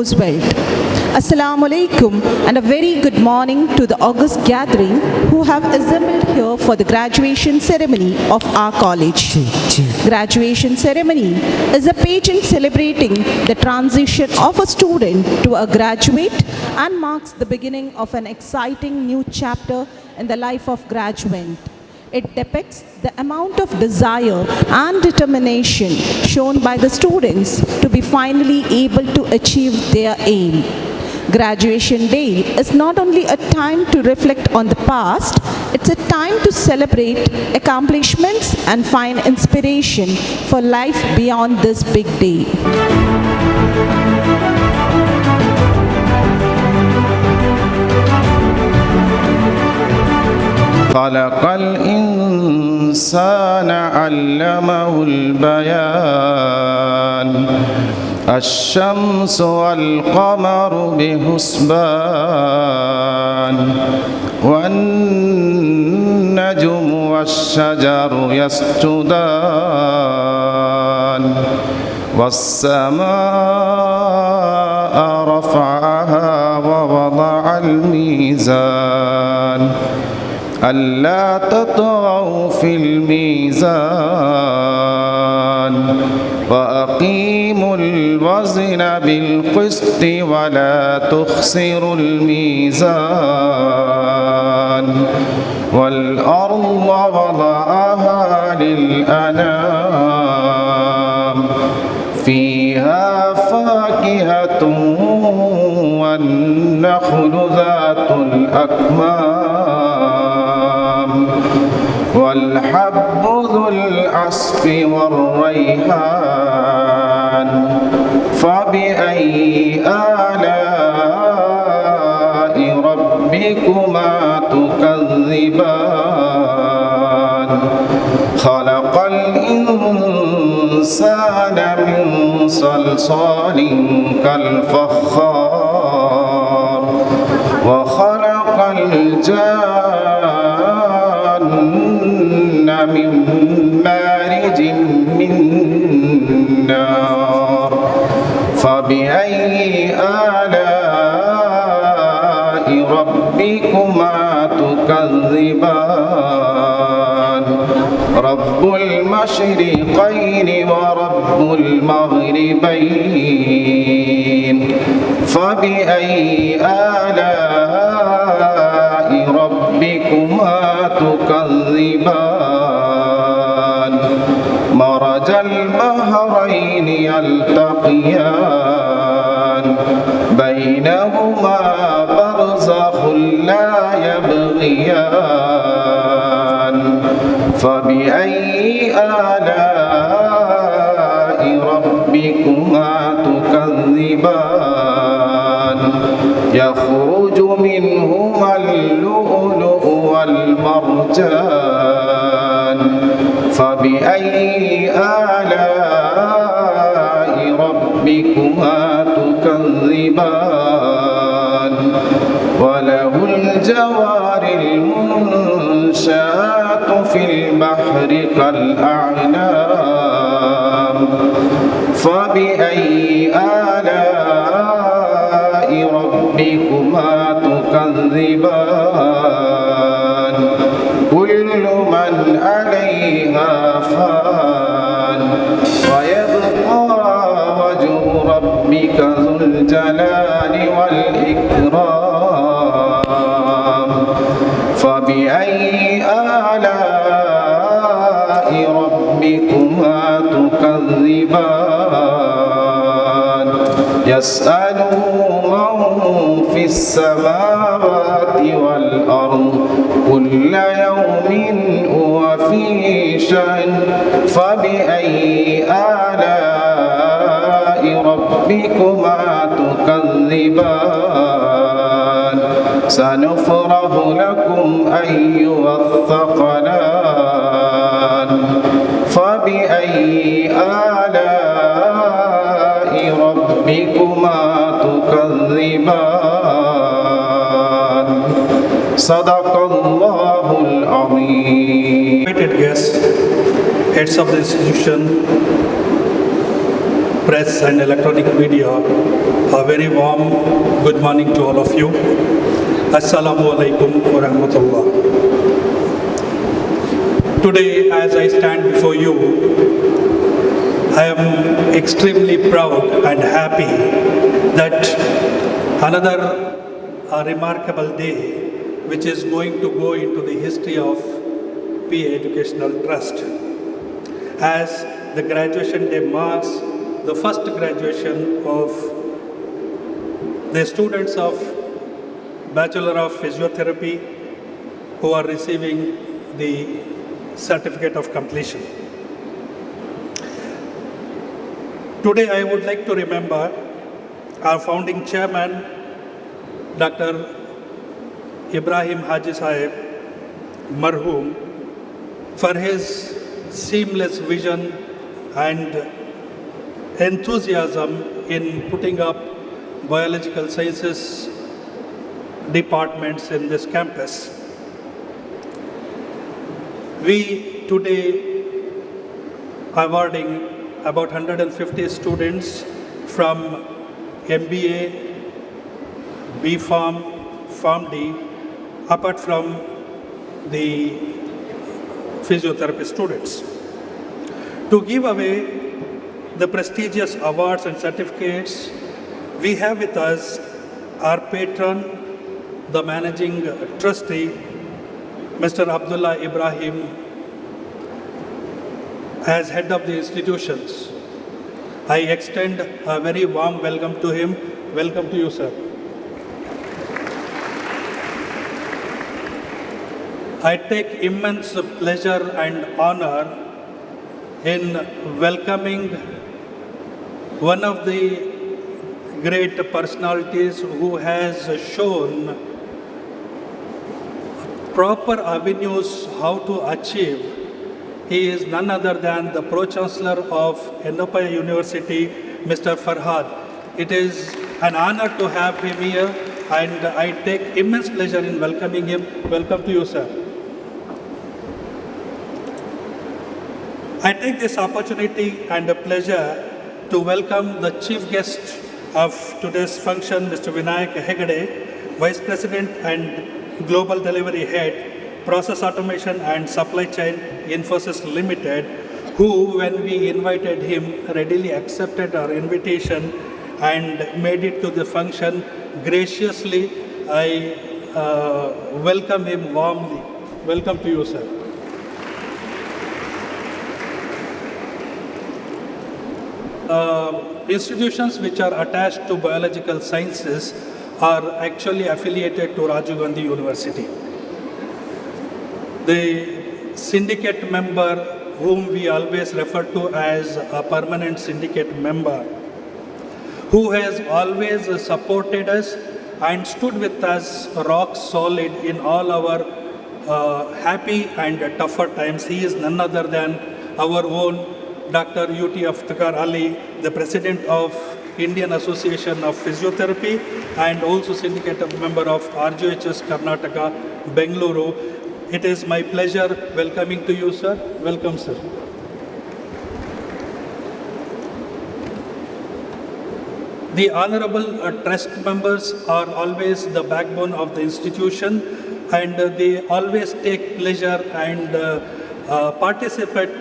Roosevelt. Assalamu alaikum and a very good morning to the august gathering who have assembled here for the graduation ceremony of our college. Graduation ceremony is a pageant celebrating the transition of a student to a graduate and marks the beginning of an exciting new chapter in the life of graduate. It depicts the amount of desire and determination shown by the students to be finally able to achieve their aim. Graduation Day is not only a time to reflect on the past, it's a time to celebrate accomplishments and find inspiration for life beyond this big day. خلق الإنسان علمه البيان الشمس والقمر بحسبان والنجم والشجر يسجدان والسماء رفعها ووضع الميزان ألا تطغوا في الميزان وأقيموا الوزن بالقسط ولا تخسروا الميزان والأرض وضعها للأنام فيها فاكهة والنخل ذات الأكمام والحب ذو العصف والريحان فبأي آلاء ربكما تكذبان خلق الإنسان من صلصال كالفخار وخلق الجان من مارج من نار فبأي آلاء ربكما تكذبان رب المشرقين ورب المغربين فبأي آلاء ربكما تكذبان مرج البحرين يلتقيان بينهما برزخ لا يبغيان فبأي آلاء ربكما تكذبان يخرج منهما اللؤلؤ والمرجان فبأي آلاء ربكما تكذبان وله الجوار المنشآت في البحر كالأعلام فبأي آلاء ربكما تكذبان كل من عليها فان ويبقى وجه ربك ذو الجلال والإكرام فبأي آلاء ربكما تكذبان يسأله من في السماوات والأرض كل يوم هو في شأن فبأي آلاء ربكما تكذبان سنفرغ لكم أيها الثقلان فبأي آلاء ربكما تكذبان صدق الله العظيم. Invited guests, heads of the institution, present. press and electronic media, a very warm good morning to all of you. Assalamu alaikum wa rahmatullah. Today, as I stand before you, I am extremely proud and happy that another remarkable day, which is going to go into the history of PA Educational Trust, as the graduation day marks the first graduation of the students of Bachelor of Physiotherapy who are receiving the certificate of completion. Today I would like to remember our founding chairman, Dr. Ibrahim Haji Sahib Marhoom, for his seamless vision and enthusiasm in putting up biological sciences departments in this campus. We today awarding about 150 students from MBA, B.Pharm, PharmD, apart from the physiotherapy students. To give away the prestigious awards and certificates, we have with us our patron, the managing trustee, Mr. Abdullah Ibrahim, as head of the institutions. I extend a very warm welcome to him. Welcome to you, sir. I take immense pleasure and honor in welcoming one of the great personalities who has shown proper avenues how to achieve. He is none other than the Pro-Chancellor of Ennopaya University, Mr. Farhad. It is an honor to have him here, and I take immense pleasure in welcoming him. Welcome to you, sir. I take this opportunity and a pleasure to welcome the chief guest of today's function, Mr. Vinayak Hegde, Vice President and Global Delivery Head, Process Automation and Supply Chain, Infosys Limited, who, when we invited him, readily accepted our invitation and made it to the function graciously. I welcome him warmly. Welcome to you, sir. Institutions which are attached to biological sciences are actually affiliated to Rajiv Gandhi University. The syndicate member, whom we always refer to as a permanent syndicate member, who has always supported us and stood with us rock solid in all our happy and tougher times. He is none other than our own Dr. UT Aftakar Ali, the President of Indian Association of Physiotherapy and also syndicate member of RGHS Karnataka, Bengaluru. It is my pleasure welcoming to you, sir. Welcome, sir. The honorable trust members are always the backbone of the institution, and they always take pleasure and participate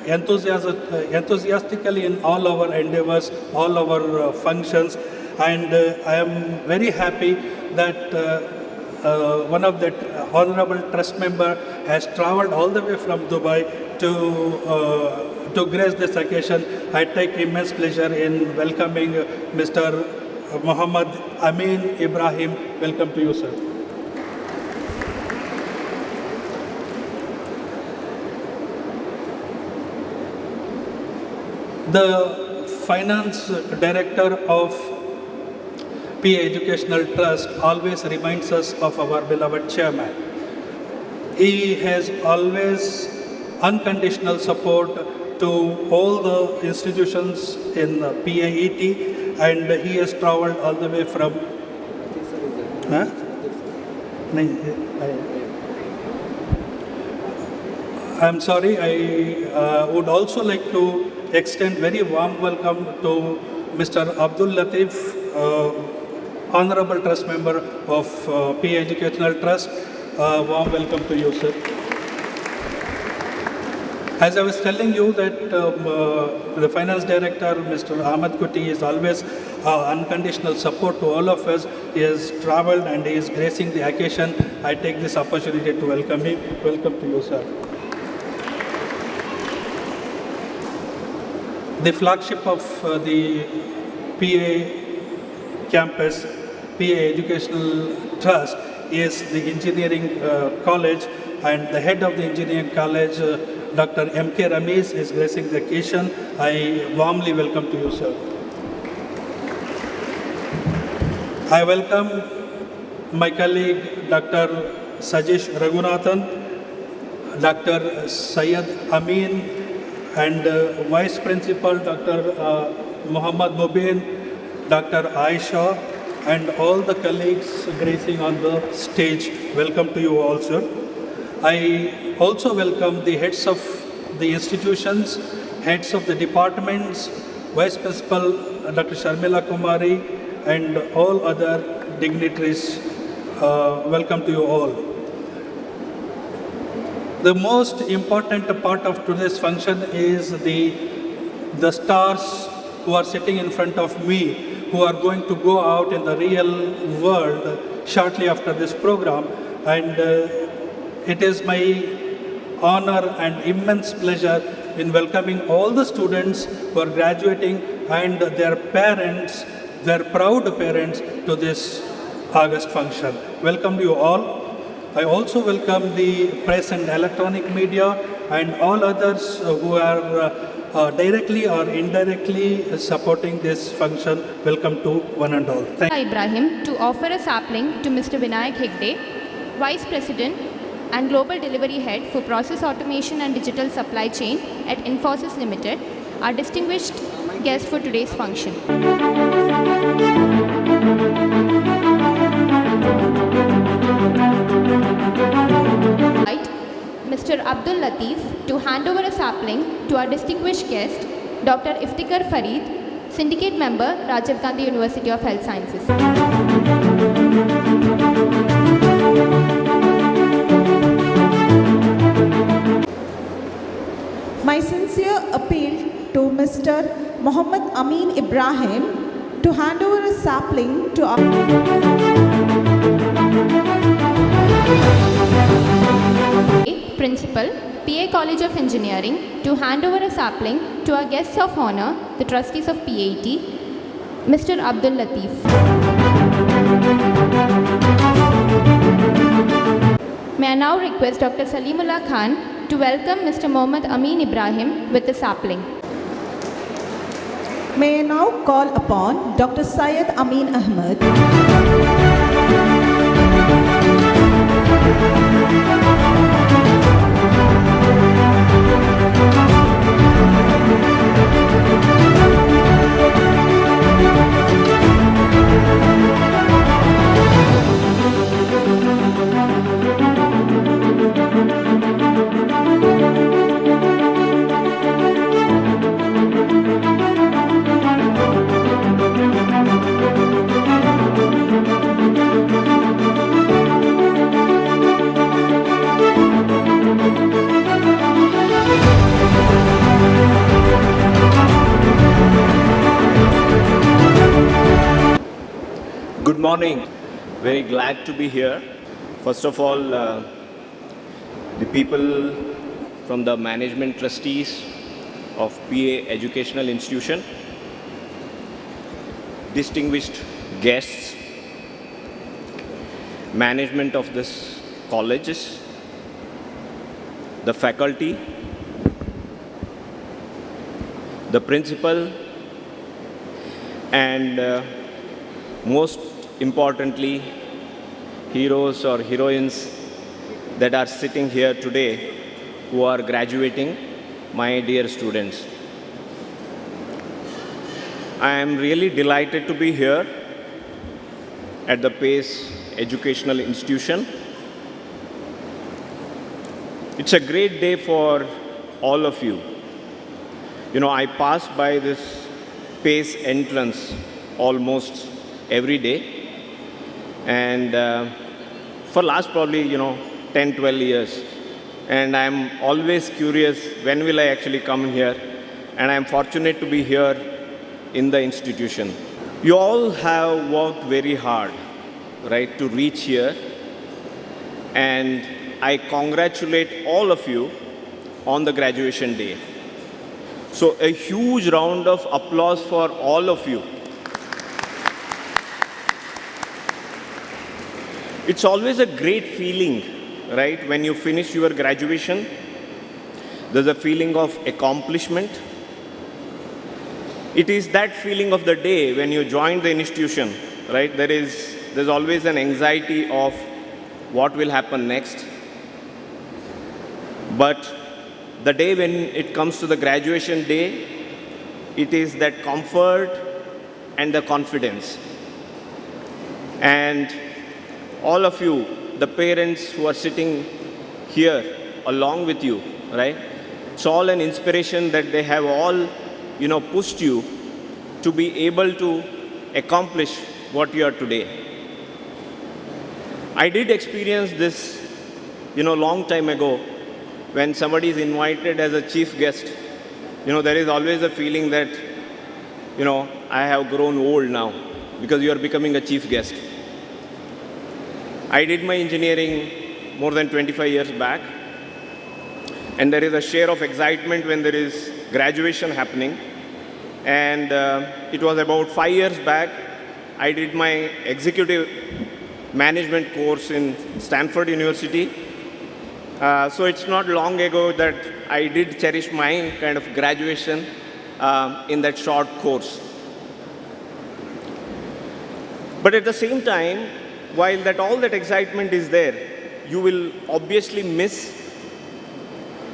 enthusiastically in all our endeavors, all our functions. And I am very happy that one of the honorable trust member has traveled all the way from Dubai to grace this occasion. I take immense pleasure in welcoming Mr. Muhammad Amin Ibrahim. Welcome to you, sir. The finance director of PA Educational Trust always reminds us of our beloved chairman. He has always unconditional support to all the institutions in PAET, and he has traveled all the way from... I'm sorry, I would also like to extend very warm welcome to Mr. Abdul Latif, Honorable Trust Member of PA Educational Trust. Warm welcome to you, sir. As I was telling you that the Finance Director, Mr. Ahmed Kuti, is always unconditional support to all of us. He has travelled and he is gracing the occasion. I take this opportunity to welcome him. Welcome to you, sir. The flagship of the PA campus, PA Educational Trust, is the Engineering College, and the head of the Engineering College, Dr. M.K. Ramesh, is gracing the occasion. I warmly welcome to you, sir. I welcome my colleague, Dr. Sajesh Raghunathan, Dr. Syed Amin, and Vice Principal, Dr. Muhammad Mubin, Dr. Aisha, and all the colleagues gracing on the stage. Welcome to you all, sir. I also welcome the heads of the institutions, heads of the departments, Vice Principal Dr. Sharmila Kumari, and all other dignitaries. Welcome to you all. The most important part of today's function is the stars who are sitting in front of me, who are going to go out in the real world shortly after this program. And it is my honor and immense pleasure in welcoming all the students who are graduating and their parents, their proud parents, to this August function. Welcome you all. I also welcome the press and electronic media and all others who are directly or indirectly supporting this function. Welcome to one and all. Thank you. Ibrahim to offer a sapling to Mr. Vinayak Hegde, Vice President and Global Delivery Head for Process Automation and Digital Supply Chain at Infosys Limited, our distinguished guest for today's function. Mr. Abdul Latif to hand over a sapling to our distinguished guest, Dr. Iftikhar Farid, Syndicate Member, Rajiv Gandhi University of Health Sciences. My sincere appeal to Mr. Muhammad Amin Ibrahim to hand over a sapling to our Principal, PA College of Engineering, to hand over a sapling to our guests of honor, the trustees of PAT, Mr. Abdul Latif. May I now request Dr. Salimullah Khan to welcome Mr. Muhammad Amin Ibrahim with the sapling. May I now call upon Dr. Syed Amin Ahmed. Good morning. Very glad to be here. First of all, the people from the management trustees of PA Educational Institution, distinguished guests, management of this colleges, the faculty, the principal, and most importantly, heroes or heroines that are sitting here today who are graduating, my dear students. I am really delighted to be here at the PACE Educational Institution. It's a great day for all of you. You know, I passed by this PACE entrance almost every day. And for last probably, 10, 12 years. And I'm always curious, when will I actually come here? And I'm fortunate to be here in the institution. You all have worked very hard, right, to reach here. And I congratulate all of you on the graduation day. So a huge round of applause for all of you. It's always a great feeling, right, when you finish your graduation. There's a feeling of accomplishment. It is that feeling of the day when you join the institution, right? There's always an anxiety of what will happen next. But the day when it comes to the graduation day, it is that comfort and the confidence. And all of you, the parents who are sitting here along with you, right? It's all an inspiration that they have all, pushed you to be able to accomplish what you are today. I did experience this, long time ago when somebody is invited as a chief guest. There is always a feeling that, I have grown old now because you are becoming a chief guest. I did my engineering more than 25 years back, and there is a share of excitement when there is graduation happening. And it was about 5 years back, I did my executive management course in Stanford University. So it's not long ago that I did cherish my kind of graduation in that short course. But at the same time, while all that excitement is there, you will obviously miss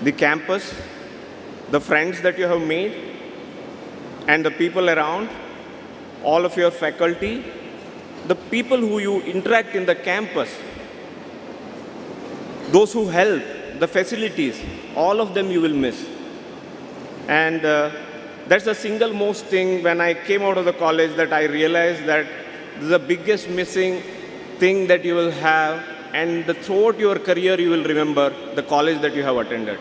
the campus, the friends that you have made, and the people around, all of your faculty, the people who you interact in the campus, those who help, the facilities, all of them you will miss. And that's the single most thing when I came out of the college that I realized that this is the biggest missing thing that you will have, and throughout your career you will remember the college that you have attended.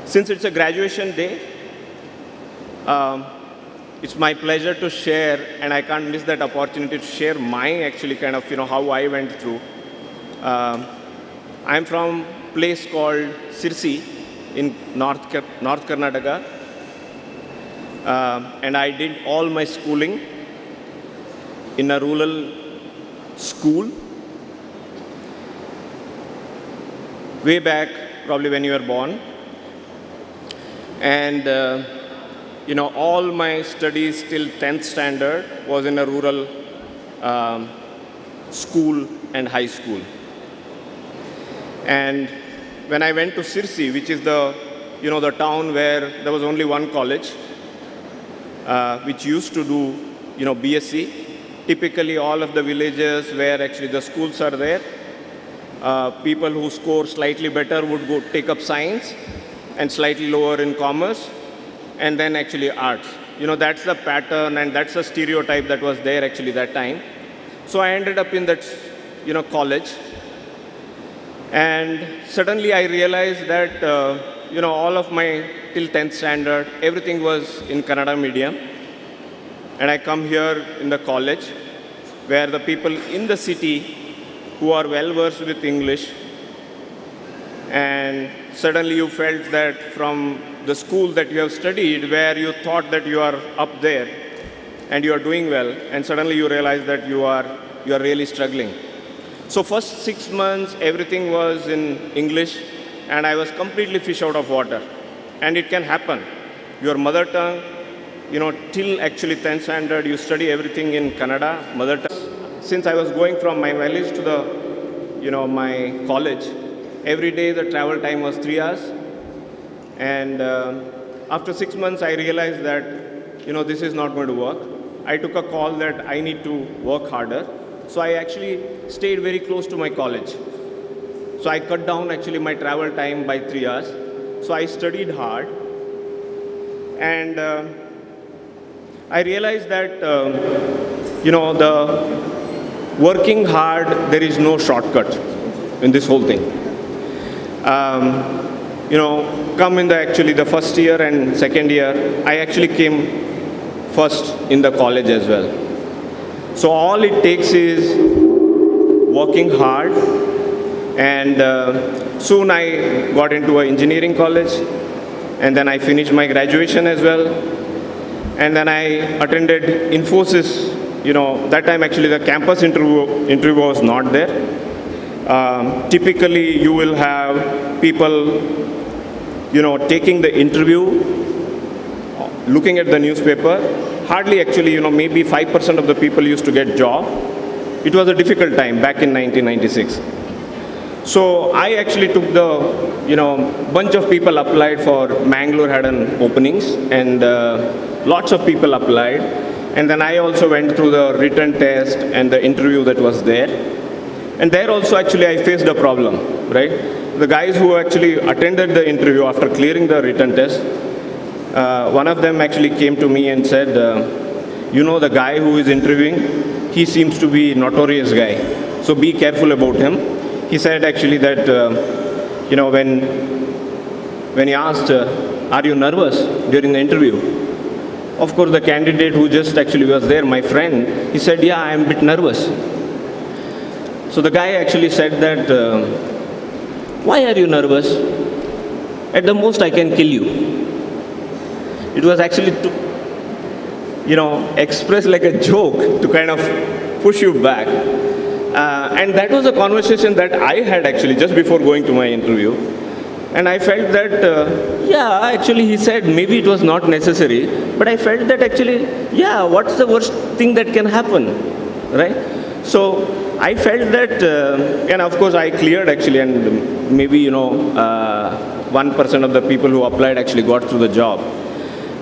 Since it's a graduation day, it's my pleasure to share, and I can't miss that opportunity to share my actually kind of, how I went through. I'm from a place called Sirsi in North Karnataka, and I did all my schooling in a rural school way back, probably when you were born. And all my studies till 10th standard was in a rural school and high school. And when I went to Sirsi, which is the town where there was only one college, which used to do, BSc, typically all of the villages where actually the schools are there, people who score slightly better would go take up science and slightly lower in commerce, and then actually arts. That's the pattern and that's the stereotype that was there actually that time. So I ended up in that, college. And suddenly I realized that, all of my till 10th standard, everything was in Kannada medium. And I come here in the college where the people in the city who are well versed with English, and suddenly you felt that from the school that you have studied, where you thought that you are up there and you are doing well, and suddenly you realize that you are really struggling. So first 6 months, everything was in English, and I was completely fish out of water. And it can happen. Your mother tongue, till actually 10th standard, you study everything in Kannada, mother tongue. Since I was going from my village to the, my college, every day the travel time was 3 hours. And after 6 months, I realized that, this is not going to work. I took a call that I need to work harder. So I actually stayed very close to my college. So I cut down actually my travel time by 3 hours. So I studied hard. And I realized that, the working hard, there is no shortcut in this whole thing. Come in the first year and second year, I actually came first in the college as well. So all it takes is working hard, and soon I got into an engineering college, and then I finished my graduation as well, and then I attended Infosys. That time actually the campus interview was not there. Typically you will have people, taking the interview, looking at the newspaper. Hardly actually, maybe 5% of the people used to get job. It was a difficult time back in 1996. So I actually took the, bunch of people applied for Mangalore had an openings, and lots of people applied. And then I also went through the written test and the interview that was there. And there also actually I faced a problem, right? The guys who actually attended the interview after clearing the written test, one of them actually came to me and said, the guy who is interviewing, he seems to be a notorious guy, so be careful about him. He said actually that, when he asked, are you nervous during the interview? Of course, the candidate who just actually was there, my friend, he said, yeah, I am a bit nervous. So the guy actually said that, why are you nervous? At the most, I can kill you. It was actually to, express like a joke to kind of push you back. And that was a conversation that I had actually just before going to my interview. And I felt that, actually he said maybe it was not necessary, but I felt that actually, what's the worst thing that can happen, right? So I felt that, and of course I cleared actually, and maybe, 1% of the people who applied actually got through the job.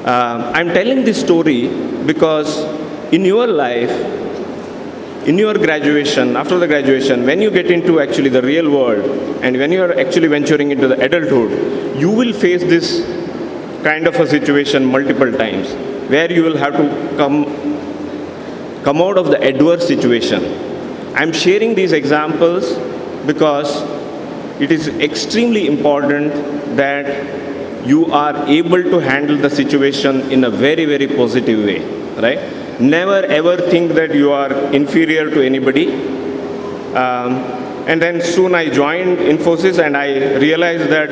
I'm telling this story because in your life, in your graduation, after the graduation, when you get into actually the real world, and when you are actually venturing into the adulthood, you will face this kind of a situation multiple times, where you will have to come out of the adverse situation. I'm sharing these examples because it is extremely important that you are able to handle the situation in a very, very positive way, right? Never ever think that you are inferior to anybody. And then soon I joined Infosys, and I realized that,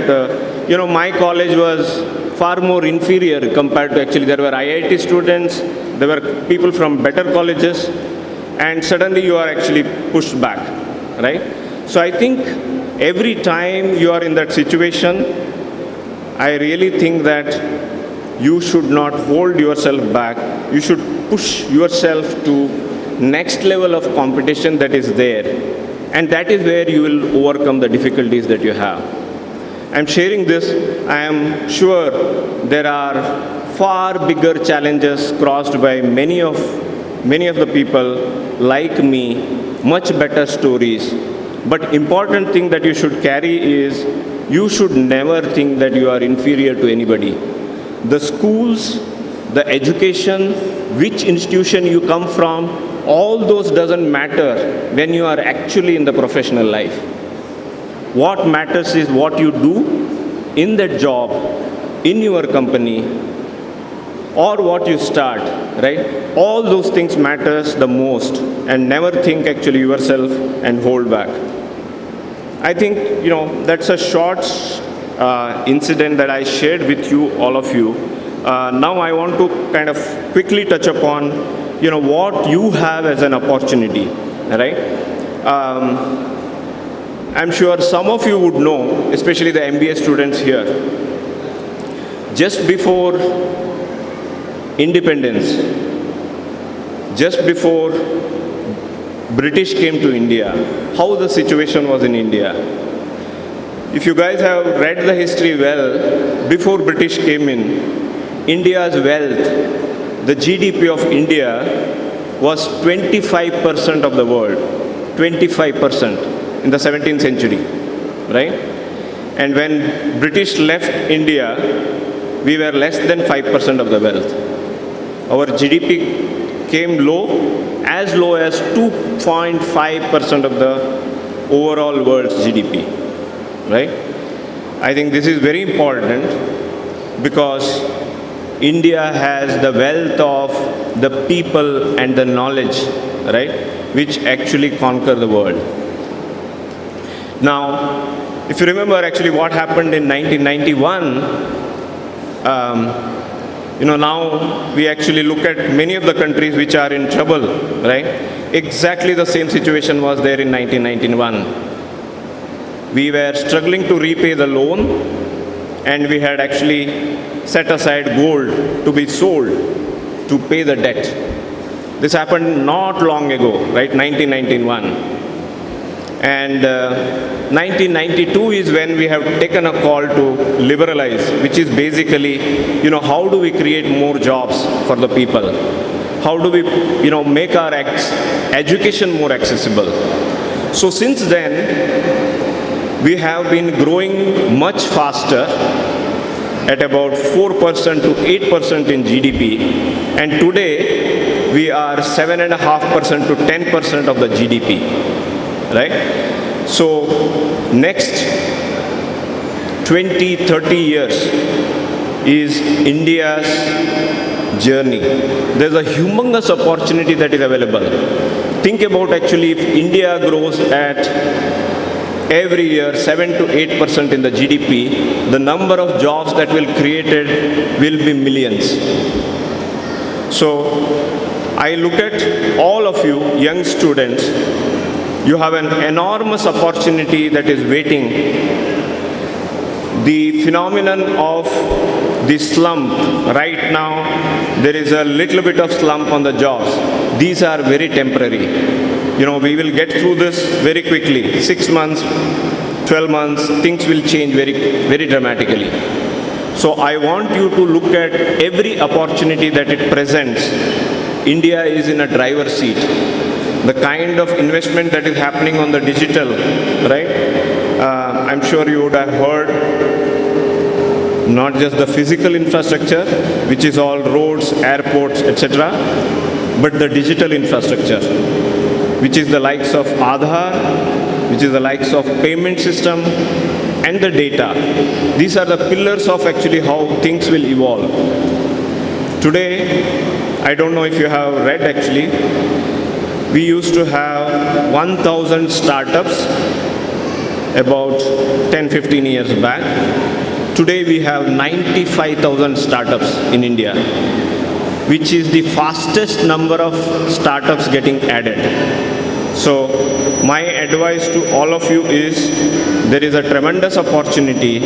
my college was far more inferior compared to actually there were IIT students, there were people from better colleges, and suddenly you are actually pushed back, right? So I think every time you are in that situation, I really think that you should not hold yourself back. You should push yourself to next level of competition that is there. And that is where you will overcome the difficulties that you have. I'm sharing this. I am sure there are far bigger challenges crossed by many of the people like me, much better stories. But important thing that you should carry is you should never think that you are inferior to anybody. The schools, the education, which institution you come from, all those doesn't matter when you are actually in the professional life. What matters is what you do in that job, in your company, or what you start, right? All those things matters the most, and never think actually yourself and hold back. I think, that's a short incident that I shared with you, all of you. Now I want to kind of quickly touch upon, what you have as an opportunity, right? I'm sure some of you would know, especially the MBA students here, just before independence, just before British came to India, how the situation was in India. If you guys have read the history well, before British came in, India's wealth, the GDP of India was 25% of the world, 25% in the 17th century, right? And when British left India, we were less than 5% of the wealth. Our GDP came as low as 2.5% of the overall world's GDP, right? I think this is very important because India has the wealth of the people and the knowledge, right, which actually conquer the world. Now, if you remember actually what happened in 1991, now we actually look at many of the countries which are in trouble, right? Exactly the same situation was there in 1991. We were struggling to repay the loan, and we had actually set aside gold to be sold to pay the debt. This happened not long ago, right? 1991. And 1992 is when we have taken a call to liberalize, which is basically, how do we create more jobs for the people? How do we, make our education more accessible? So since then, we have been growing much faster at about 4% to 8% in GDP. And today, we are 7.5% to 10% of the GDP. Right? So next 20, 30 years is India's journey. There's a humongous opportunity that is available. Think about actually if India grows at every year 7 to 8% in the GDP, the number of jobs that will be created will be millions. So I look at all of you young students. You have an enormous opportunity that is waiting. The phenomenon of the slump, right now, there is a little bit of slump on the jobs. These are very temporary. We will get through this very quickly. 6 months, 12 months, things will change very, very dramatically. So I want you to look at every opportunity that it presents. India is in a driver's seat. The kind of investment that is happening on the digital, right? I'm sure you would have heard not just the physical infrastructure, which is all roads, airports, etc., but the digital infrastructure, which is the likes of Aadhaar, which is the likes of payment system, and the data. These are the pillars of actually how things will evolve. Today, I don't know if you have read actually, we used to have 1,000 startups about 10-15 years back. Today we have 95,000 startups in India, which is the fastest number of startups getting added. So my advice to all of you is there is a tremendous opportunity.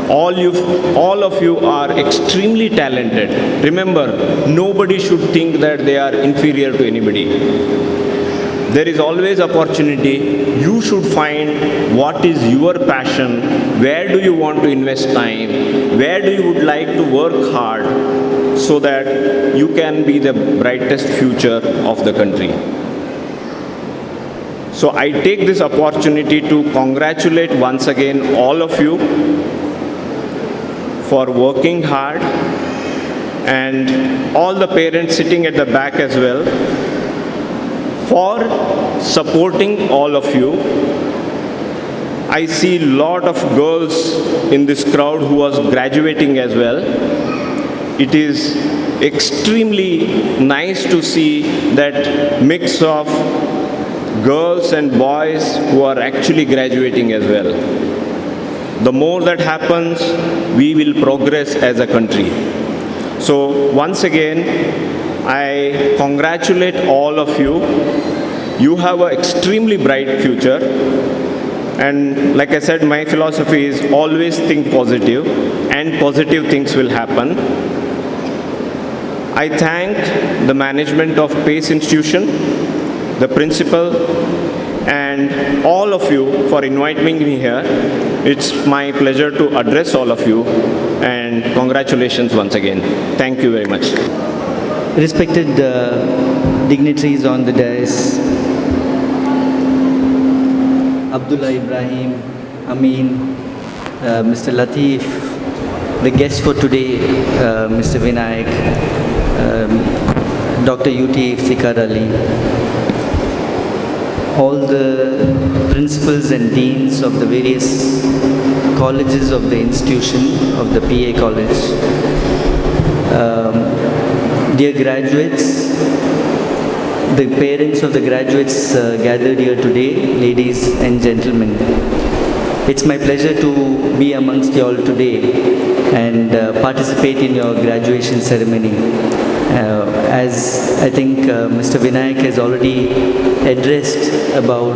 All of you are extremely talented. Remember, nobody should think that they are inferior to anybody. There is always opportunity. You should find what is your passion, where do you want to invest time, where do you would like to work hard so that you can be the brightest future of the country. So I take this opportunity to congratulate once again all of you for working hard, and all the parents sitting at the back as well for supporting all of you. I see a lot of girls in this crowd who was graduating as well. It is extremely nice to see that mix of girls and boys who are actually graduating as well. The more that happens, we will progress as a country. So once again, I congratulate all of you. You have an extremely bright future. And like I said, my philosophy is always think positive, and positive things will happen. I thank the management of PACE Institution, the principal, and all of you for inviting me here. It's my pleasure to address all of you, and congratulations once again. Thank you very much. Respected dignitaries on the dais, Abdullah Ibrahim, Amin, Mr. Latif, the guest for today, Mr. Vinayak, Dr. U.T. Iftikhar Ali, all the principals and deans of the various colleges of the institution of the PA College, dear graduates, the parents of the graduates gathered here today, ladies and gentlemen. It's my pleasure to be amongst you all today and participate in your graduation ceremony. As I think Mr. Vinayak has already addressed about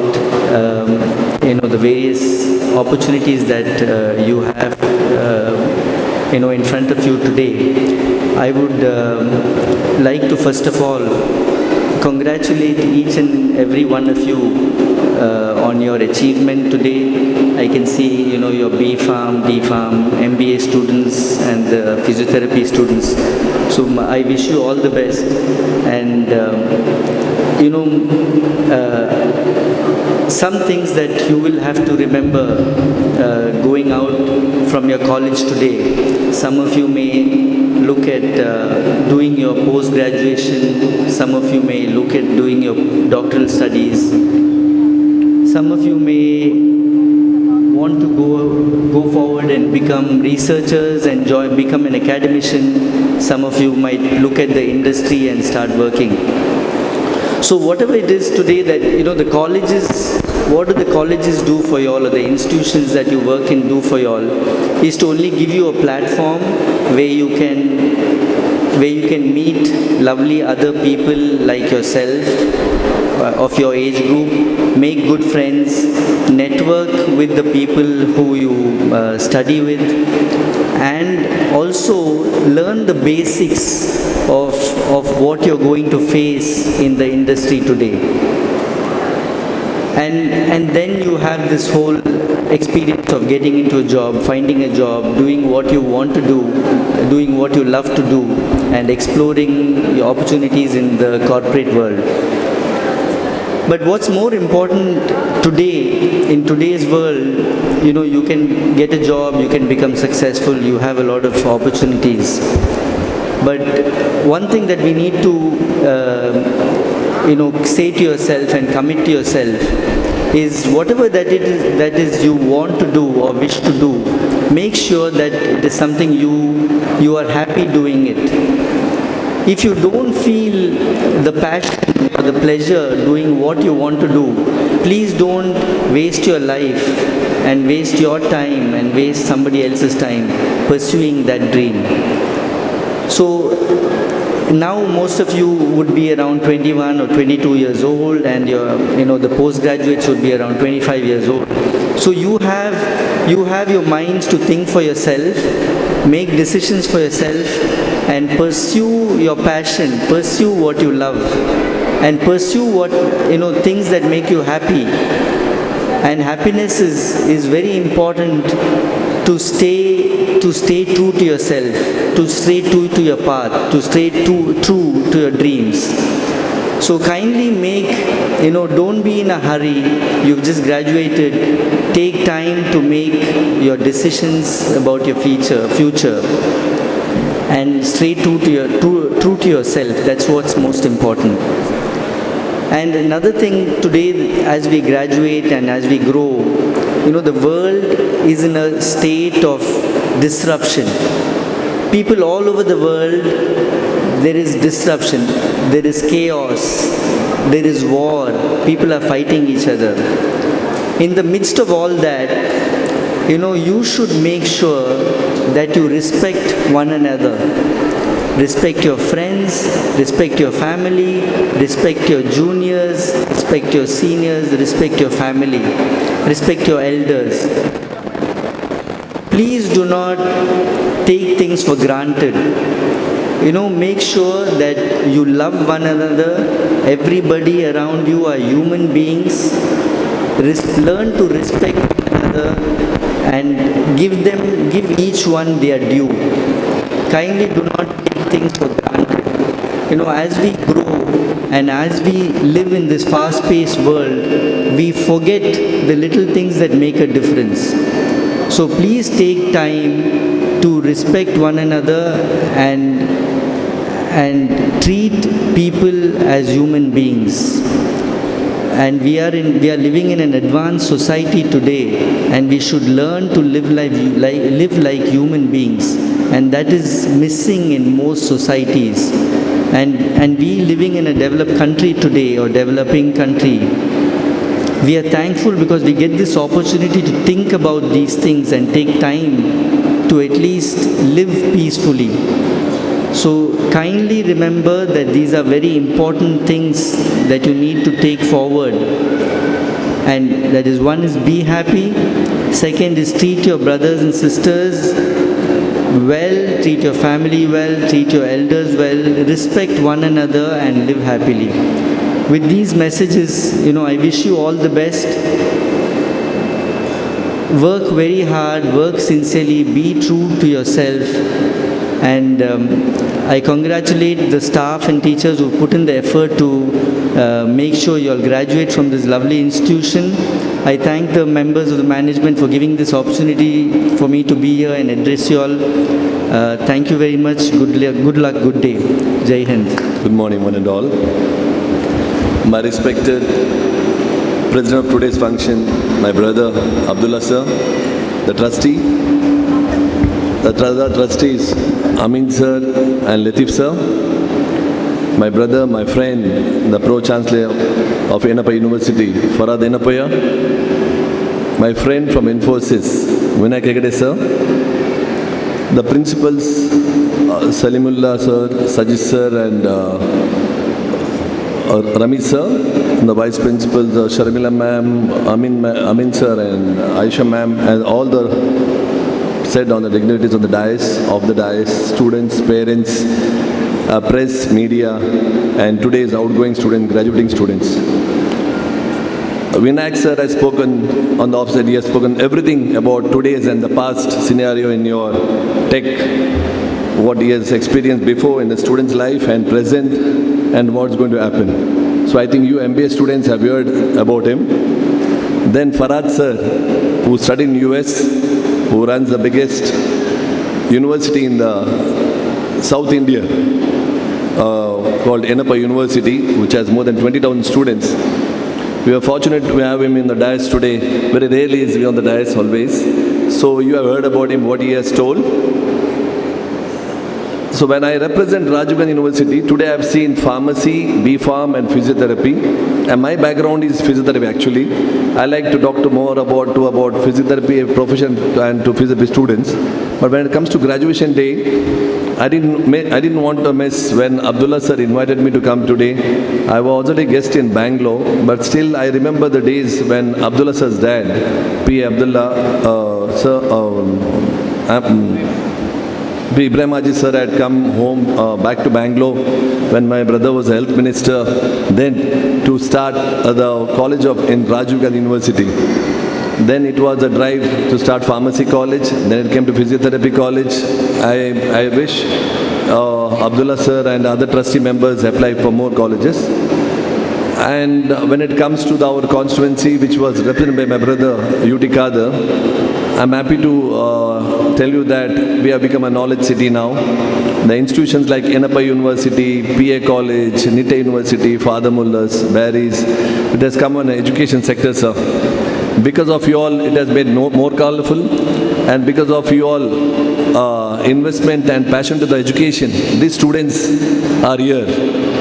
the various opportunities that you have in front of you today, I would like to first of all congratulate each and every one of you on your achievement today. I can see, your B.Pharm, D.Pharm, MBA students and the physiotherapy students. So I wish you all the best. And, some things that you will have to remember going out from your college today. Some of you may look at doing your post-graduation. Some of you may look at doing your doctoral studies. Some of you may want to go forward and become researchers and become an academician. Some of you might look at the industry and start working. So whatever it is today that, the colleges, what do the colleges do for you all, or the institutions that you work in do for you all, is to only give you a platform where you can meet lovely other people like yourself, of your age group, make good friends, network with the people who you study with, and also learn the basics of what you're going to face in the industry today. And then you have this whole experience of getting into a job, finding a job, doing what you want to do, doing what you love to do, and exploring your opportunities in the corporate world. But what's more important today, in today's world, you can get a job, you can become successful, you have a lot of opportunities. But one thing that we need to, say to yourself and commit to yourself is whatever that is you want to do or wish to do, make sure that it is something you are happy doing it. If you don't feel the passion or the pleasure doing what you want to do, please don't waste your life and waste your time and waste somebody else's time pursuing that dream. So now most of you would be around 21 or 22 years old, and the postgraduates would be around 25 years old. So you have your minds to think for yourself, make decisions for yourself, and pursue your passion, pursue what you love, and pursue what things that make you happy. And happiness is very important to stay true to yourself, to stay true to your path, to stay true to your dreams. So kindly don't be in a hurry. You've just graduated. Take time to make your decisions about your future, and stay true to yourself. That's what's most important. And another thing today, as we graduate and as we grow, the world is in a state of disruption. People all over the world, there is disruption, there is chaos, there is war, people are fighting each other. In the midst of all that, you should make sure that you respect one another. Respect your friends, respect your family, respect your juniors, respect your seniors, respect your family, respect your elders. Please do not take things for granted. Make sure that you love one another. Everybody around you are human beings. Learn to respect one another and give each one their due. Kindly do not take things for granted. As we grow and as we live in this fast-paced world, we forget the little things that make a difference. So please take time to respect one another and treat people as human beings. And we are living in an advanced society today, and we should learn to live like human beings, and that is missing in most societies. And we living in a developed country today, or developing country, we are thankful because we get this opportunity to think about these things and take time to at least live peacefully. So kindly remember that these are very important things that you need to take forward. And that is, one is be happy, second is treat your brothers and sisters well, treat your family well, treat your elders well, respect one another and live happily. With these messages, I wish you all the best. Work very hard, work sincerely, be true to yourself. And I congratulate the staff and teachers who put in the effort to make sure you all graduate from this lovely institution. I thank the members of the management for giving this opportunity for me to be here and address you all. Thank you very much. Good luck, good day. Jai Hind. Good morning, one and all. My respected president of today's function, my brother Abdullah sir, the trustee, the other trustees, Amin sir and Latif sir, my brother, my friend, the Pro-Chancellor of Enappa University, Farad Enapaya, my friend from Infosys, Vinayak Hegde sir, the principals, Salimullah sir, Sajid sir and Ramesh sir, and the vice principals, Sharmila ma'am, Amin sir and Aisha ma'am, and all the said on the dignitaries of the dais, students, parents, press, media, and today's outgoing students, graduating students. Vinayak sir has spoken on the offset, he has spoken everything about today's and the past scenario in your tech, what he has experienced before in the student's life and present, and what's going to happen. So I think you MBA students have heard about him. Then Farad sir, who studied in US, who runs the biggest university in the South India, called Enappa University, which has more than 20,000 students. We are fortunate to have him in the dais today. Very rarely is he on the dais always. So you have heard about him, what he has told. So when I represent Rajiv Gandhi University, today I have seen pharmacy, B.Pharm and physiotherapy. And my background is physiotherapy actually. I like to talk more about physiotherapy, a profession, and to physiotherapy students. But when it comes to graduation day, I didn't want to miss when Abdullah sir invited me to come today. I was already a guest in Bangalore, but still I remember the days when Abdullah sir's dad, P. Abdullah, Ibrahim Haji sir had come home back to Bangalore when my brother was a health minister, then to start the college in Rajiv Gandhi University. Then it was a drive to start pharmacy college, then it came to physiotherapy college. I wish Abdullah sir and other trustee members apply for more colleges. And when it comes to our constituency, which was represented by my brother UT Kader, I'm happy to tell you that we have become a knowledge city now. The institutions like Enappa University, PA College, NITA University, Father Mullahs, Barry's, it has come on the education sector, sir. Because of you all, it has made more colorful, and because of you all investment and passion to the education, these students are here.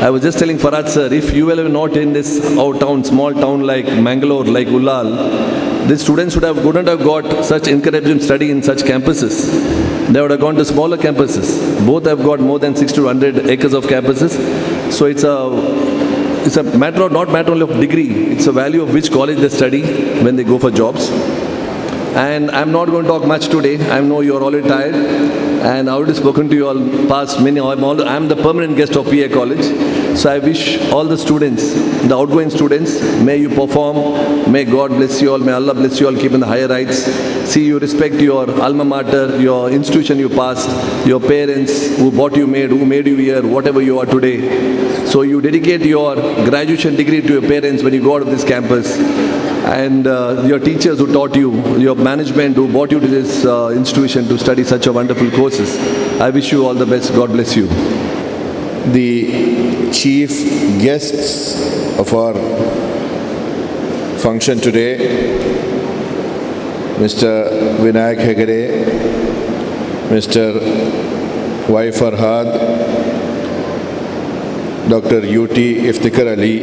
I was just telling Farad sir, if you were not in this small town like Mangalore, like Ullal, the students couldn't have got such encouragement study in such campuses. They would have gone to smaller campuses. Both have got more than 60 to 100 acres of campuses. So it's a matter of, not matter only of degree, it's a value of which college they study when they go for jobs. And I'm not going to talk much today. I know you're already tired. And I already spoken to you all past many. I'm the permanent guest of PA College. So I wish all the students, the outgoing students, may you perform. May God bless you all. May Allah bless you all. Keep in the higher heights. See, you respect your alma mater, your institution you passed, your parents who brought you, who made you here, whatever you are today. So you dedicate your graduation degree to your parents when you go out of this campus, and your teachers who taught you, your management who brought you to this institution to study such a wonderful courses. I wish you all the best. God bless you. The chief guests of our function today, Mr. Vinayak Hegde, Mr. Y. Farhad, Dr. UT Iftikhar Ali,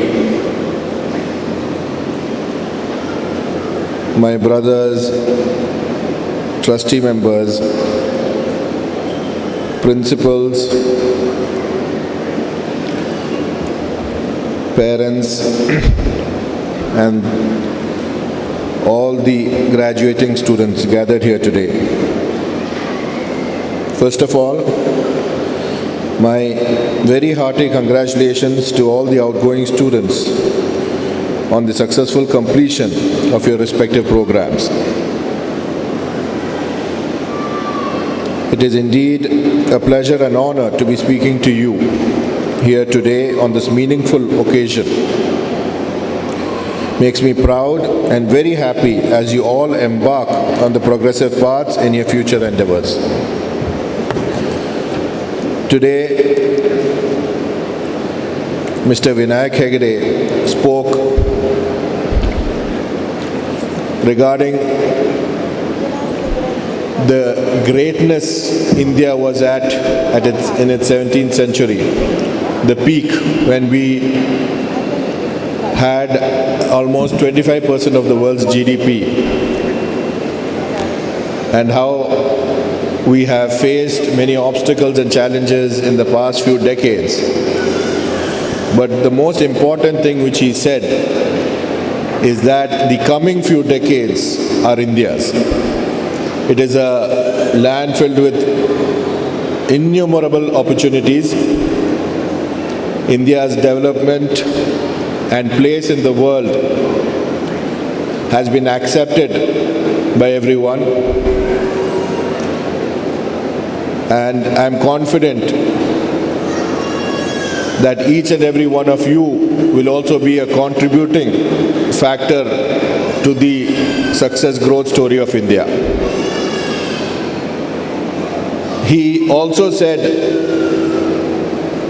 my brothers, trustee members, principals, parents, and all the graduating students gathered here today. First of all, my very hearty congratulations to all the outgoing students on the successful completion of your respective programs. It is indeed a pleasure and honor to be speaking to you here today on this meaningful occasion. Makes me proud and very happy as you all embark on the progressive paths in your future endeavors. Today, Mr. Vinayak Hegde spoke regarding the greatness India was in its 17th century, the peak when we had almost 25% of the world's GDP, and how we have faced many obstacles and challenges in the past few decades. But the most important thing which he said is that the coming few decades are India's. It is a land filled with innumerable opportunities. India's development and place in the world has been accepted by everyone. And I'm confident that each and every one of you will also be a contributing factor to the success growth story of India. He also said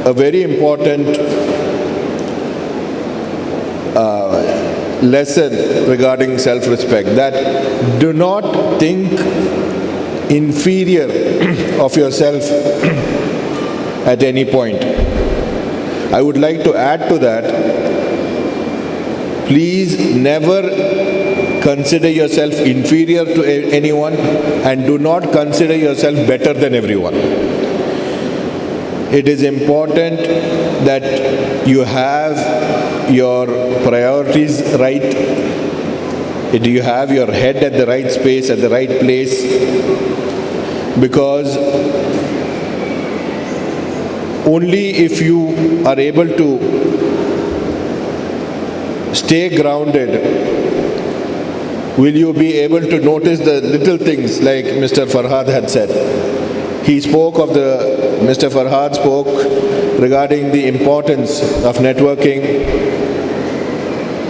a very important lesson regarding self-respect, that do not think inferior of yourself at any point. I would like to add to that, please never consider yourself inferior to anyone, and do not consider yourself better than everyone. It is important that you have your priorities right, you have your head at the right space, at the right place, because only if you are able to stay grounded will you be able to notice the little things, like Mr. Farhad had said. Mr. Farhad spoke regarding the importance of networking,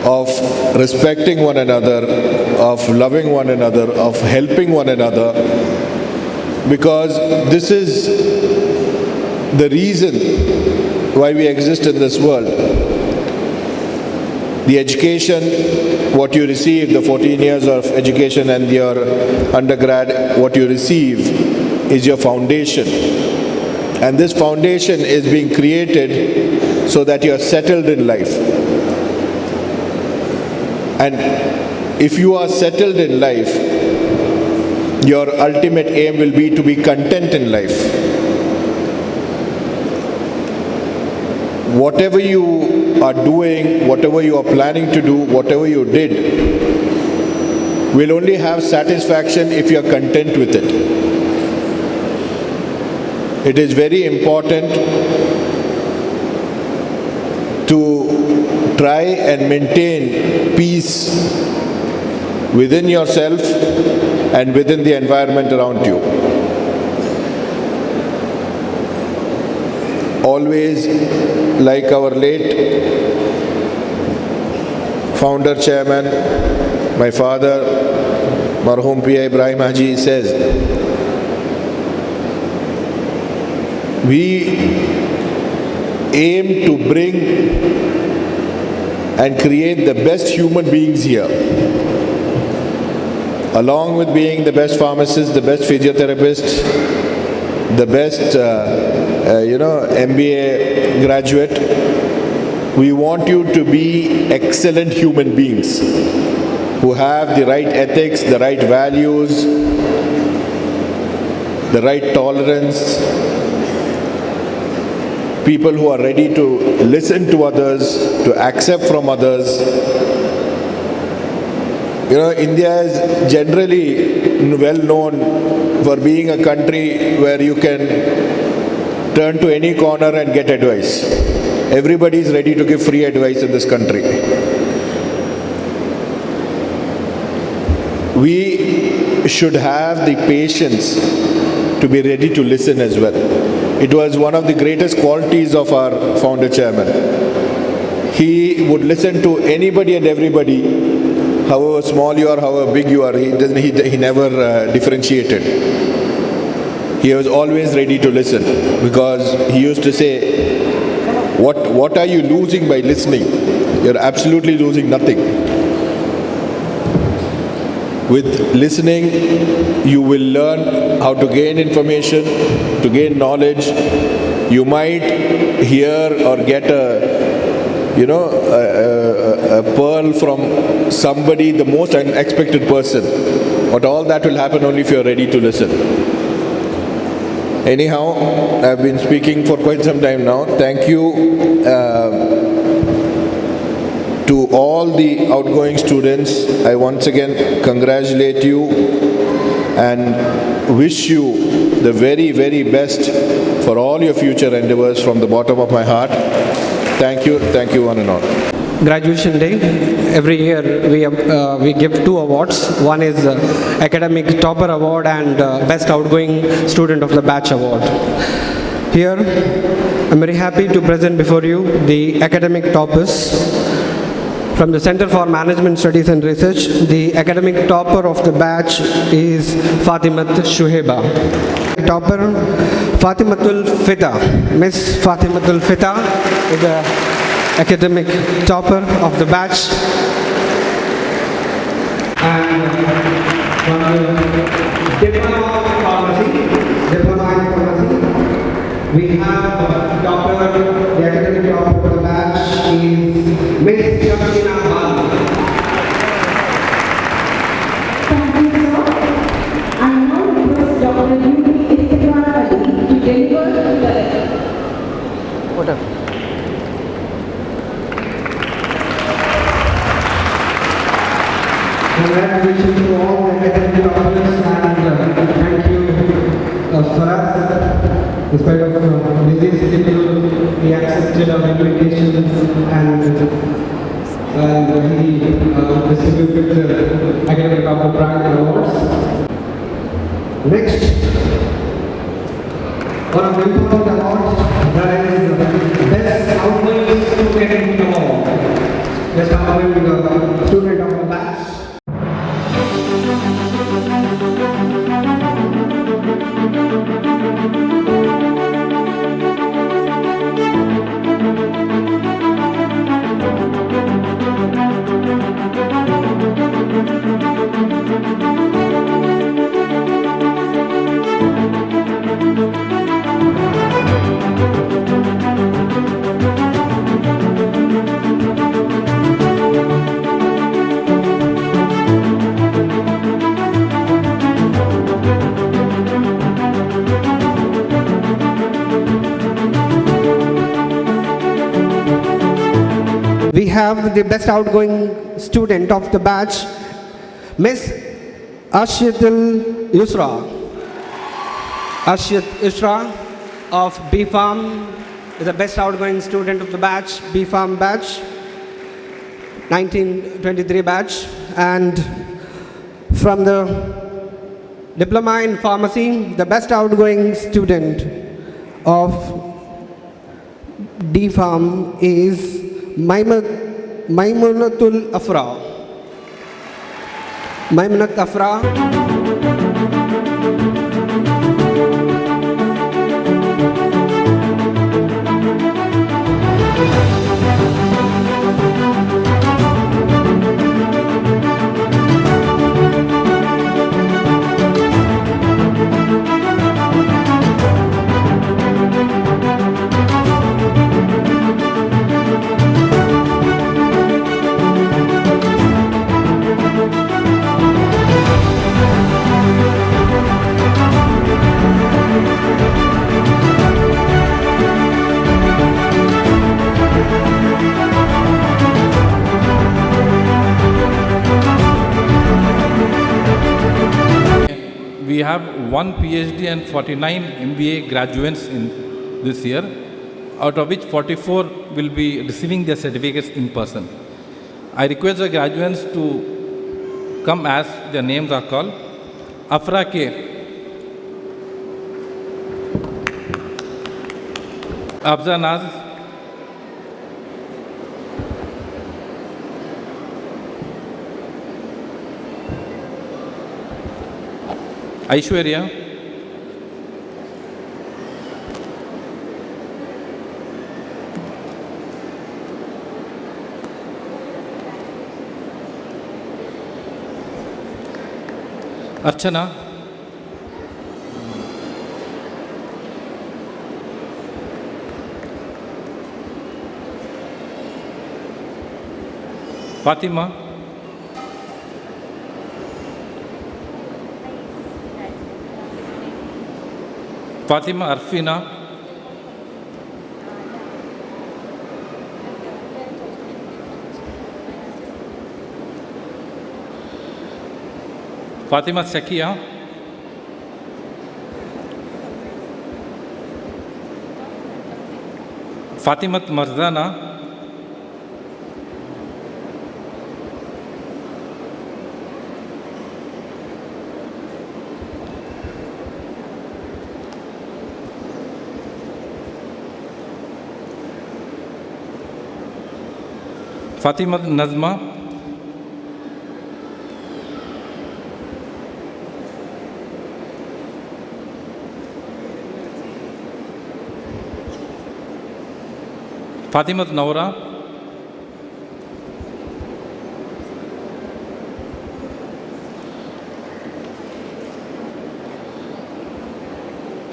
of respecting one another, of loving one another, of helping one another, because this is the reason why we exist in this world. The education, what you receive, the 14 years of education and your undergrad, what you receive is your foundation. And this foundation is being created so that you are settled in life. And if you are settled in life, your ultimate aim will be to be content in life. Whatever you are doing, whatever you are planning to do, whatever you did, will only have satisfaction if you are content with it. It is very important to try and maintain peace within yourself and within the environment around you. always, like our late founder chairman, my father, Marhum P.I. Ibrahim Haji says, we aim to bring and create the best human beings here. Along with being the best pharmacist, the best physiotherapist, the best, MBA graduate, we want you to be excellent human beings who have the right ethics, the right values, the right tolerance, people who are ready to listen to others, to accept from others. India is generally well known for being a country where you can turn to any corner and get advice. Everybody is ready to give free advice in this country. We should have the patience to be ready to listen as well. It was one of the greatest qualities of our founder chairman. He would listen to anybody and everybody, however small you are, however big you are. He never differentiated. He was always ready to listen, because he used to say, what are you losing by listening? You're absolutely losing nothing. With listening, you will learn how to gain information, to gain knowledge. You might hear or get a pearl from somebody, the most unexpected person. But all that will happen only if you're ready to listen. Anyhow, I've been speaking for quite some time now. Thank you to all the outgoing students. I once again congratulate you and wish you the very, very best for all your future endeavors from the bottom of my heart. Thank you one and all. Graduation day, every year we give 2 awards. One is Academic Topper Award and Best Outgoing Student of the Batch Award. Here, I'm very happy to present before you the academic toppers. From the Center for Management Studies and Research, the academic topper of the batch is Fatimat Shuheba. Topper, Fatimatul Fita. Miss Fatimatul Fita is the academic topper of the batch. And from the Diploma in Pharmacy, we have topper, the academic topper of the batch is Miss Yamina Bali. Thank you, sir. I now request Dr. U.P. Istikrarali to deliver the letter. Whatever. Congratulations to all the academic toppers, and thank you for us. Despite of busy schedule, he accepted our invitation and he distributed the academic topper brand awards. Next, one of the important awards, that is Best Outgoing Student Award. Best Outgoing Student of the Batch. We have the best outgoing student of the batch, Miss Ashyatul Yusra. Ashyat Yusra of B.Pharm is the best outgoing student of the batch, B.Pharm batch, 1923 batch. And from the Diploma in Pharmacy, the best outgoing student of D farm is Maimunatul Afra. Maimunat Afra. We have one PhD and 49 MBA graduates in this year, out of which 44 will be receiving their certificates in person. I request the graduates to come as their names are called. Afra K. Afza Naz. Aishwarya. Archana. Fatima. Fatima Arfina. Fatima Sakia. Fatimat Marzana. Fatima Nazma. Fatima Naura.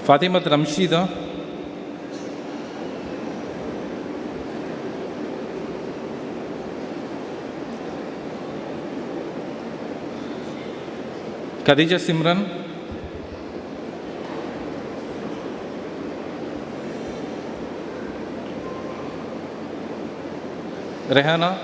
Fatima Ramshida. Khadija Simran. Rehana.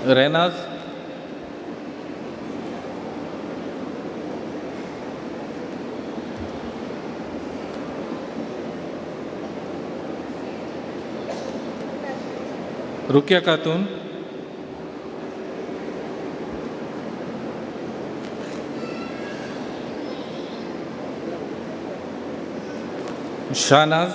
Rehnaz. Rukia Khatun. Shahnaz.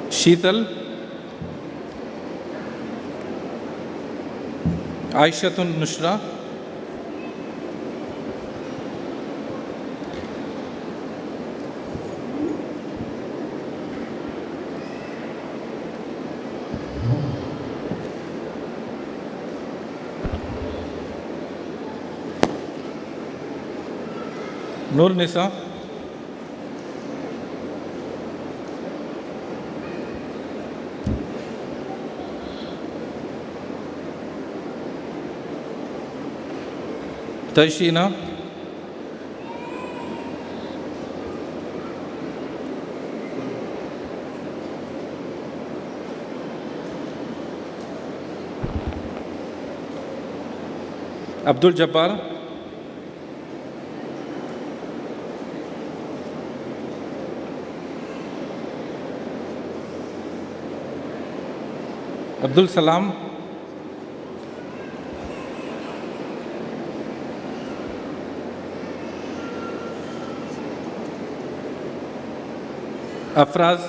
Sheetal. Aishatun Nushra. Nur Nisa. Taishina. Abdul Jabbar. Abdul Salam, Afraz,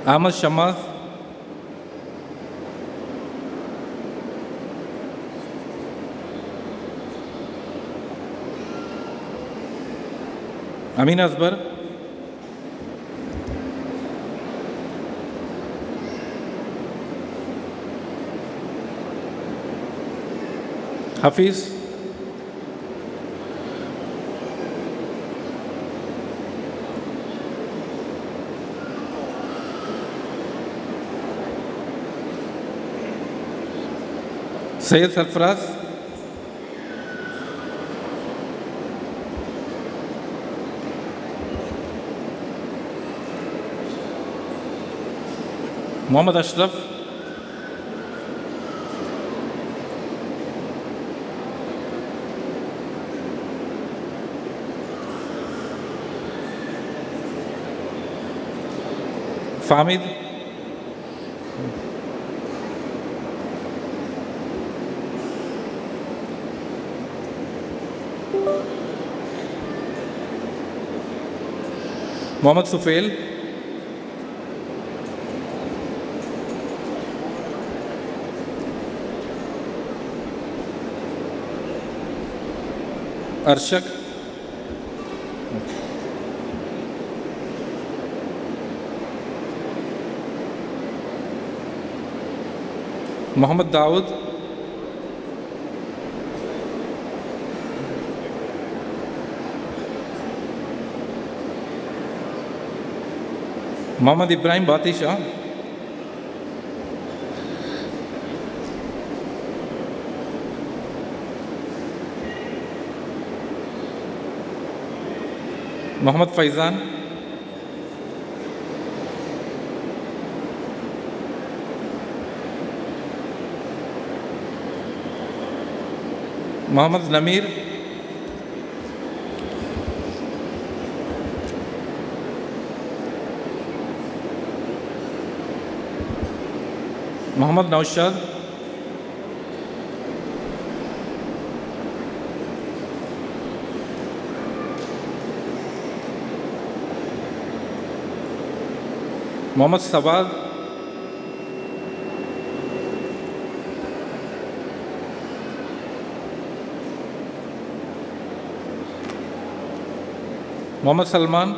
Ahmad Shamaz, Amin Asbar, Hafiz, Syed Sarfaraz, Muhammad Ashraf, Famid, Mohammad Sufail, Arshak, Mohammad Dawood, Mohammad Ibrahim Batisha, Mohammad Faizan, Mohammad Namir, Mohammad Naushad, Mohammad Sawad, Mohammad Salman,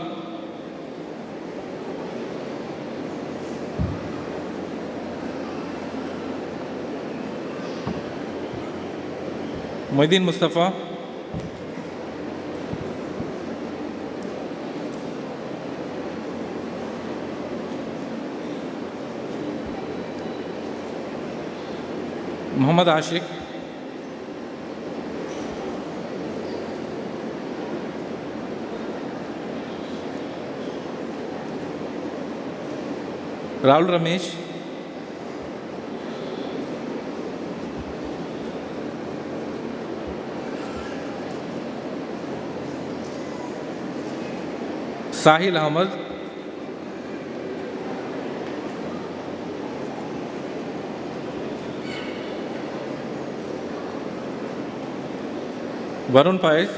Muhyiddin Mustafa, Muhammad Ashik, Rahul Ramesh, Sahil Ahmad, Varun Paez,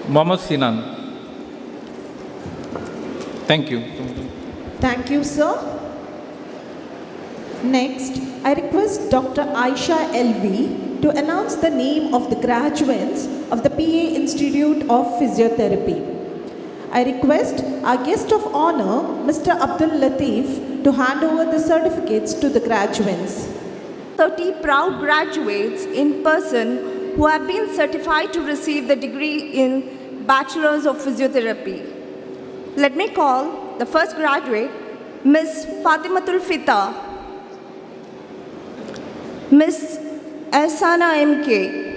Mohammad Sinan. Thank you. Thank you, sir. Next, I request Dr. Aisha LV to announce the name of the graduates of the PA Institute of Physiotherapy. I request our guest of honor, Mr. Abdul Latif, to hand over the certificates to the graduates. 30 proud graduates in person who have been certified to receive the degree in Bachelor's of Physiotherapy. Let me call the first graduate, Ms. Fatimatul Fita, Ms. Ehsana MK,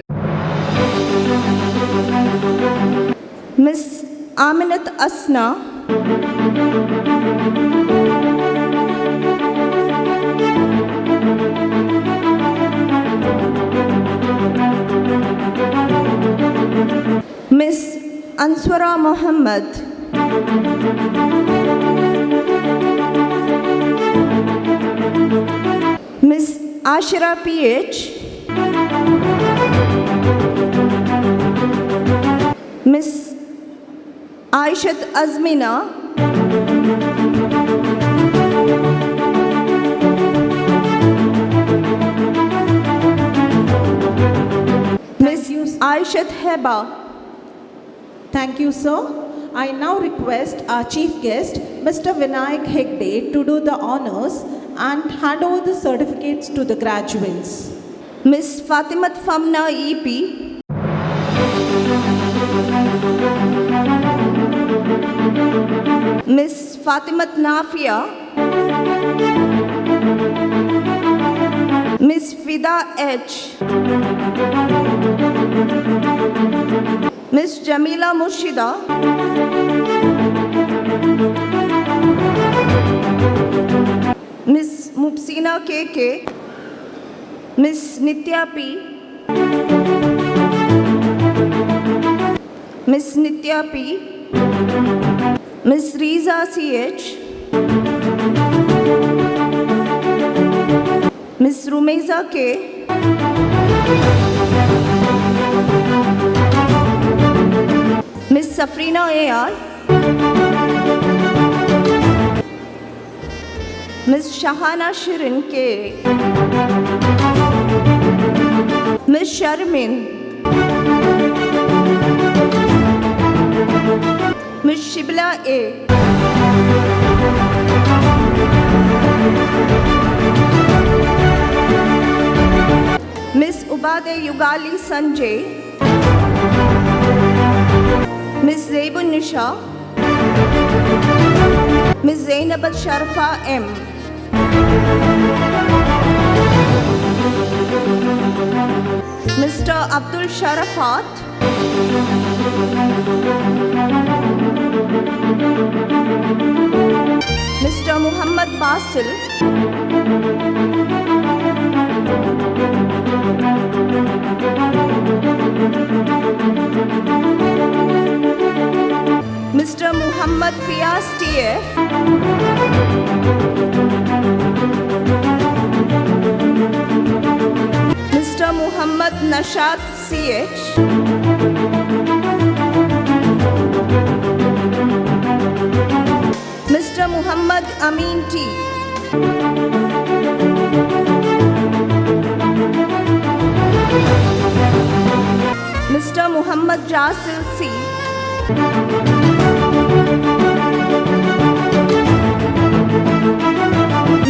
Ms. Aminat Asna, Miss Answara Mohammed. Miss Ashira PH. Miss Aishat Azmina. Miss Aishat Heba. Thank you, sir. I now request our chief guest, Mr. Vinayak Hegde, to do the honors and hand over the certificates to the graduates. Miss Fatimat Famna EP. Miss Fatimat Nafia. Miss Fida H. Miss Jamila Murshida. Miss Mupsina KK. Miss Nitya P. Miss Nitya P. Miss Riza CH. Miss Rumeza K. Miss Safrina AR. Miss Shahana Shirin K. Miss Sharmin. Miss Shibla A. Miss Ubade Yugali Sanjay. Miss Zaibun Nisha. Miss Zainab Al-Sharafa M. Mr. Abdul Sharafat. Mr. Muhammad Basil. Mr. Muhammad Fiaz TF. Mr. Muhammad Nashat CH. Mr. Muhammad Amin T. Mr. Muhammad Jasil C.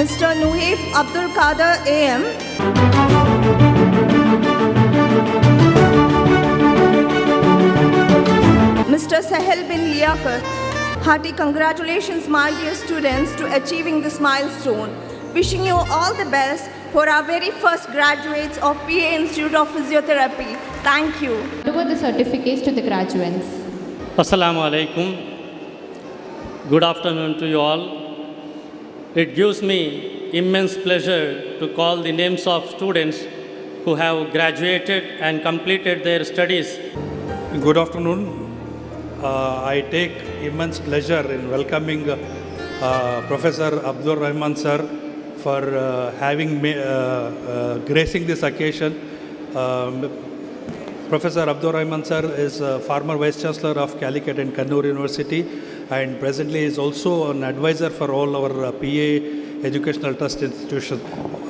Mr. Nuhaif Abdul Qadir AM. Mr. Sahel bin Liaquat. Hearty congratulations, my dear students, to achieving this milestone. Wishing you all the best for our very first graduates of PA Institute of Physiotherapy. Thank you. Over the certificates to the graduates. Assalamu alaikum. Good afternoon to you all. It gives me immense pleasure to call the names of students who have graduated and completed their studies. Good afternoon. I take immense pleasure in welcoming Professor Abdur Rahman sir for gracing this occasion. Professor Abdur Rahman sir is former Vice Chancellor of Calicut and Kannur University, and presently is also an advisor for all our PA Educational Trust institutions.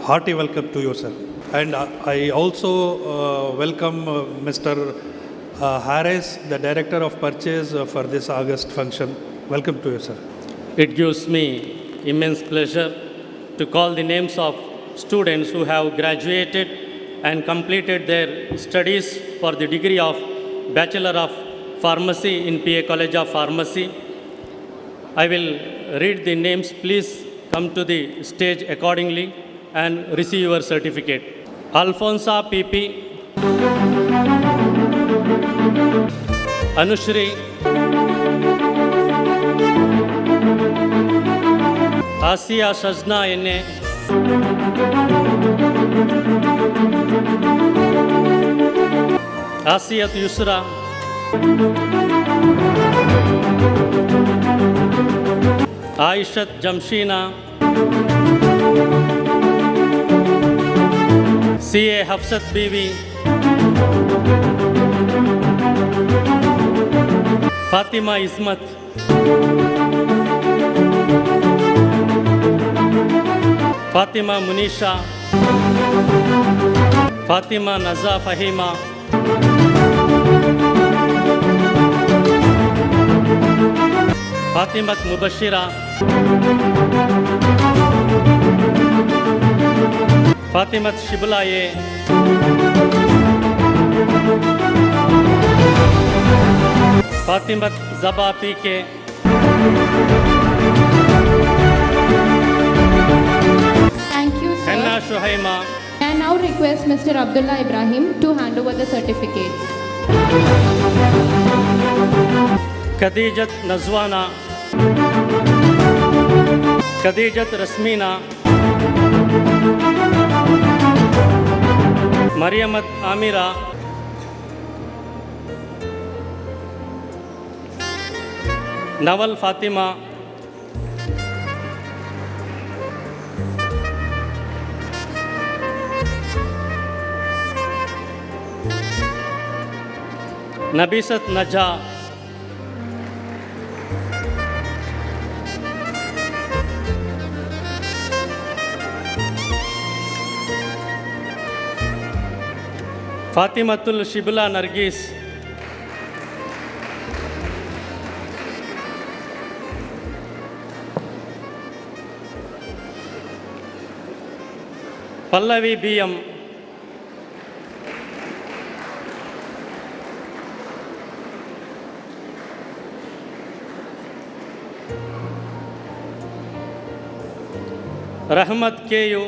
Hearty welcome to you, sir. And I also welcome Mr. Harris, the Director of Purchase for this August function. Welcome to you, sir. It gives me immense pleasure to call the names of students who have graduated and completed their studies for the degree of Bachelor of Pharmacy in PA College of Pharmacy. I will read the names. Please come to the stage accordingly and receive your certificate. Alfonsa PP, Anushri, Asiya Sajna N, Asiyath Yusra, Ayishath Jamsheena, CA. Hafsath Beevi, Fathima Ismath, Fathima Muneesha, Fathima Naja Faheema, Fathimath Mubashira, Fathimath ಶಿಬುಲಾಯೆ, Fathimath Jaba PK, Thank you, sir. Henna Shuhaima, I now request Mr. Abdullah Ibrahim to hand over the certificates. Khadeejath Najwana, Khadeejath Rasmeena, Mariyamath Amira, Naval Fathima, Nabeesath Naja, Fathimathul Shibula Nargees, Pallavi BM, Rahmath KU,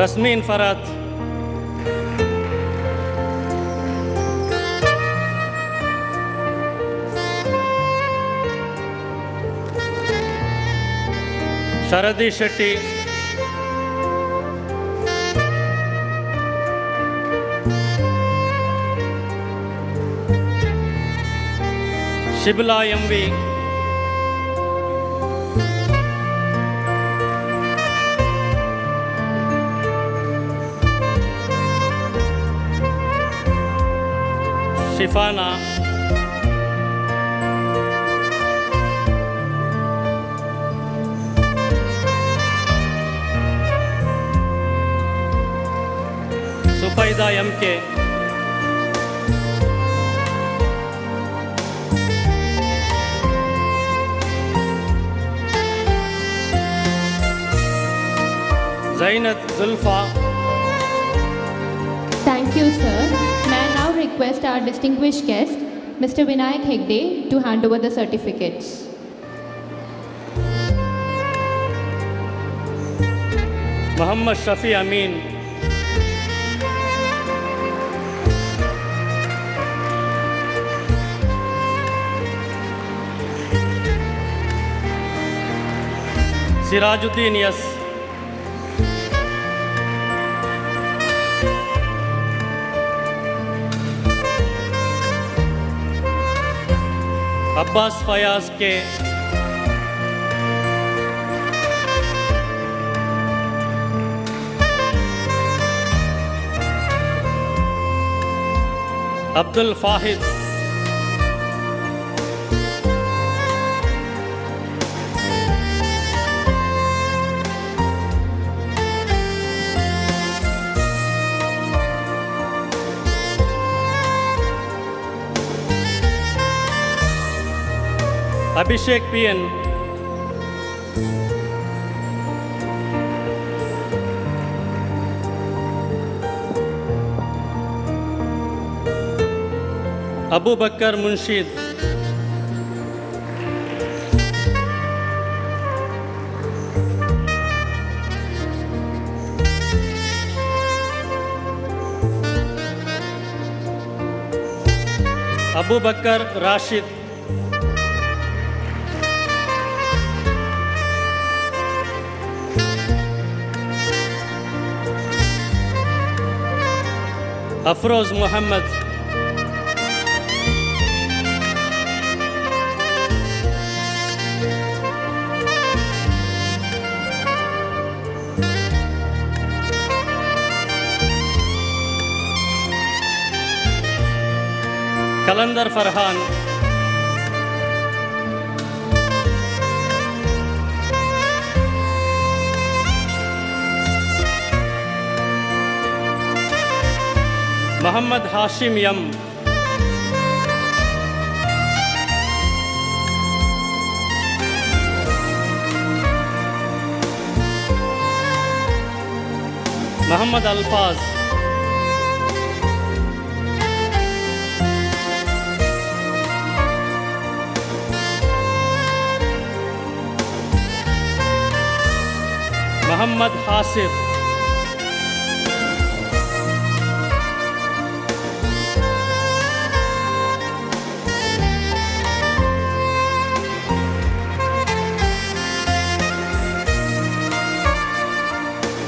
Rasmeen Farath, Sharadi Shetty, Shibula MV, Shifana, Sufaida MK, Zainath Julfa. Thank you, sir. May I now request our distinguished guest, Mr. Vinayak Hegde, to hand over the certificates. Mohammed Shafi Ameen, Sirajuddin S, Abbas Fayaz K, Abdul Fahid, Abhishek PN, Abubakker Munsheed, Abu Bakr Rashid, Afroz Muhammad, Kalandar Farhan, Muhammad Hashim Yam, Muhammad Alfaz, Muhammad Hasib,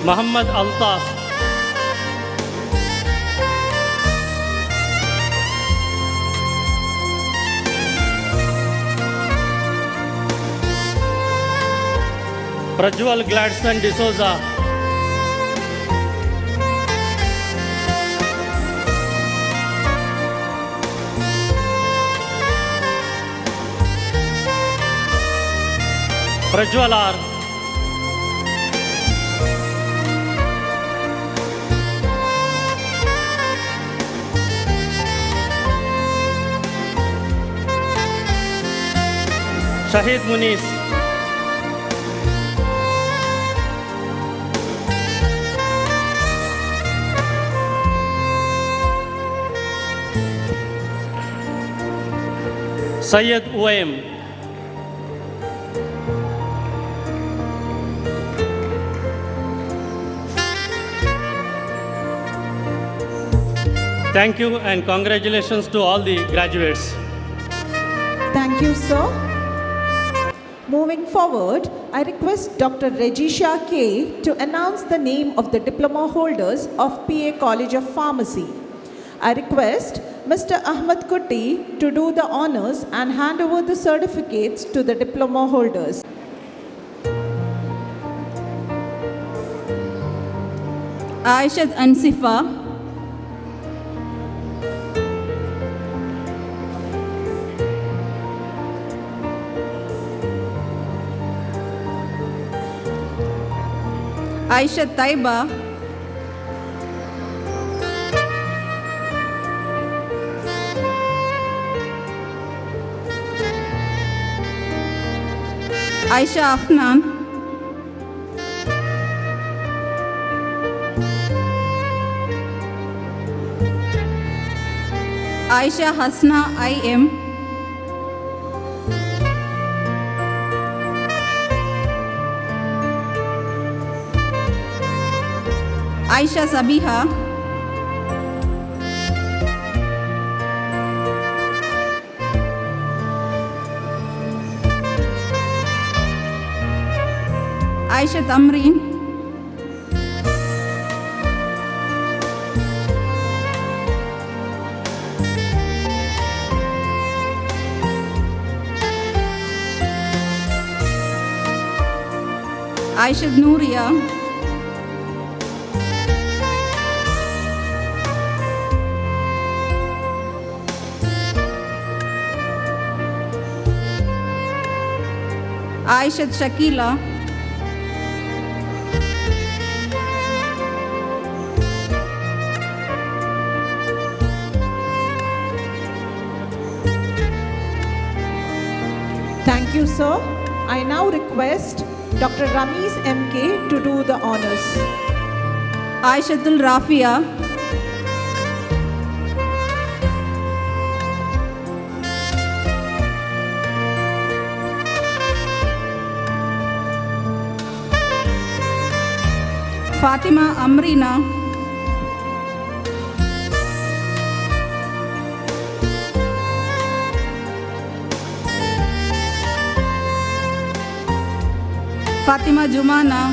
Muhammad Altaf, Prajwal Gladstone D'Souza, Prajwal R, Shahid Munis, Syed Uwaim, thank you and congratulations to all the graduates. Thank you, sir. Moving forward, I request Dr. Regisha K. to announce the name of the diploma holders of PA College of Pharmacy. I request Mr. Ahmed Kutti to do the honors and hand over the certificates to the diploma holders. Aishat Ansifa, Aishat Taiba, Aisha Afnan, Aisha Hasna IM, Aisha Sabiha, Aisha Tamreen, Aisha Nuria, Aisha Shakila, Thank you, sir. I now request Dr. Ramiz MK to do the honors. Aishatul Rafia, Fatima Amrina, Fatima Jumana,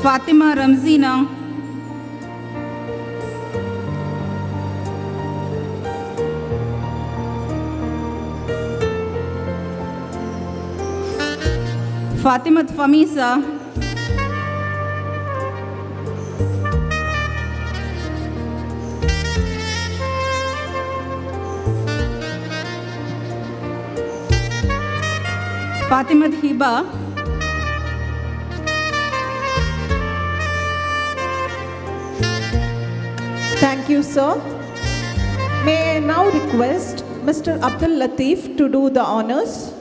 Fatima Ramzina, Fatimat Famisa, Fatimat Hiba, Thank you, sir. May I now request Mr. Abdul Latif to do the honors?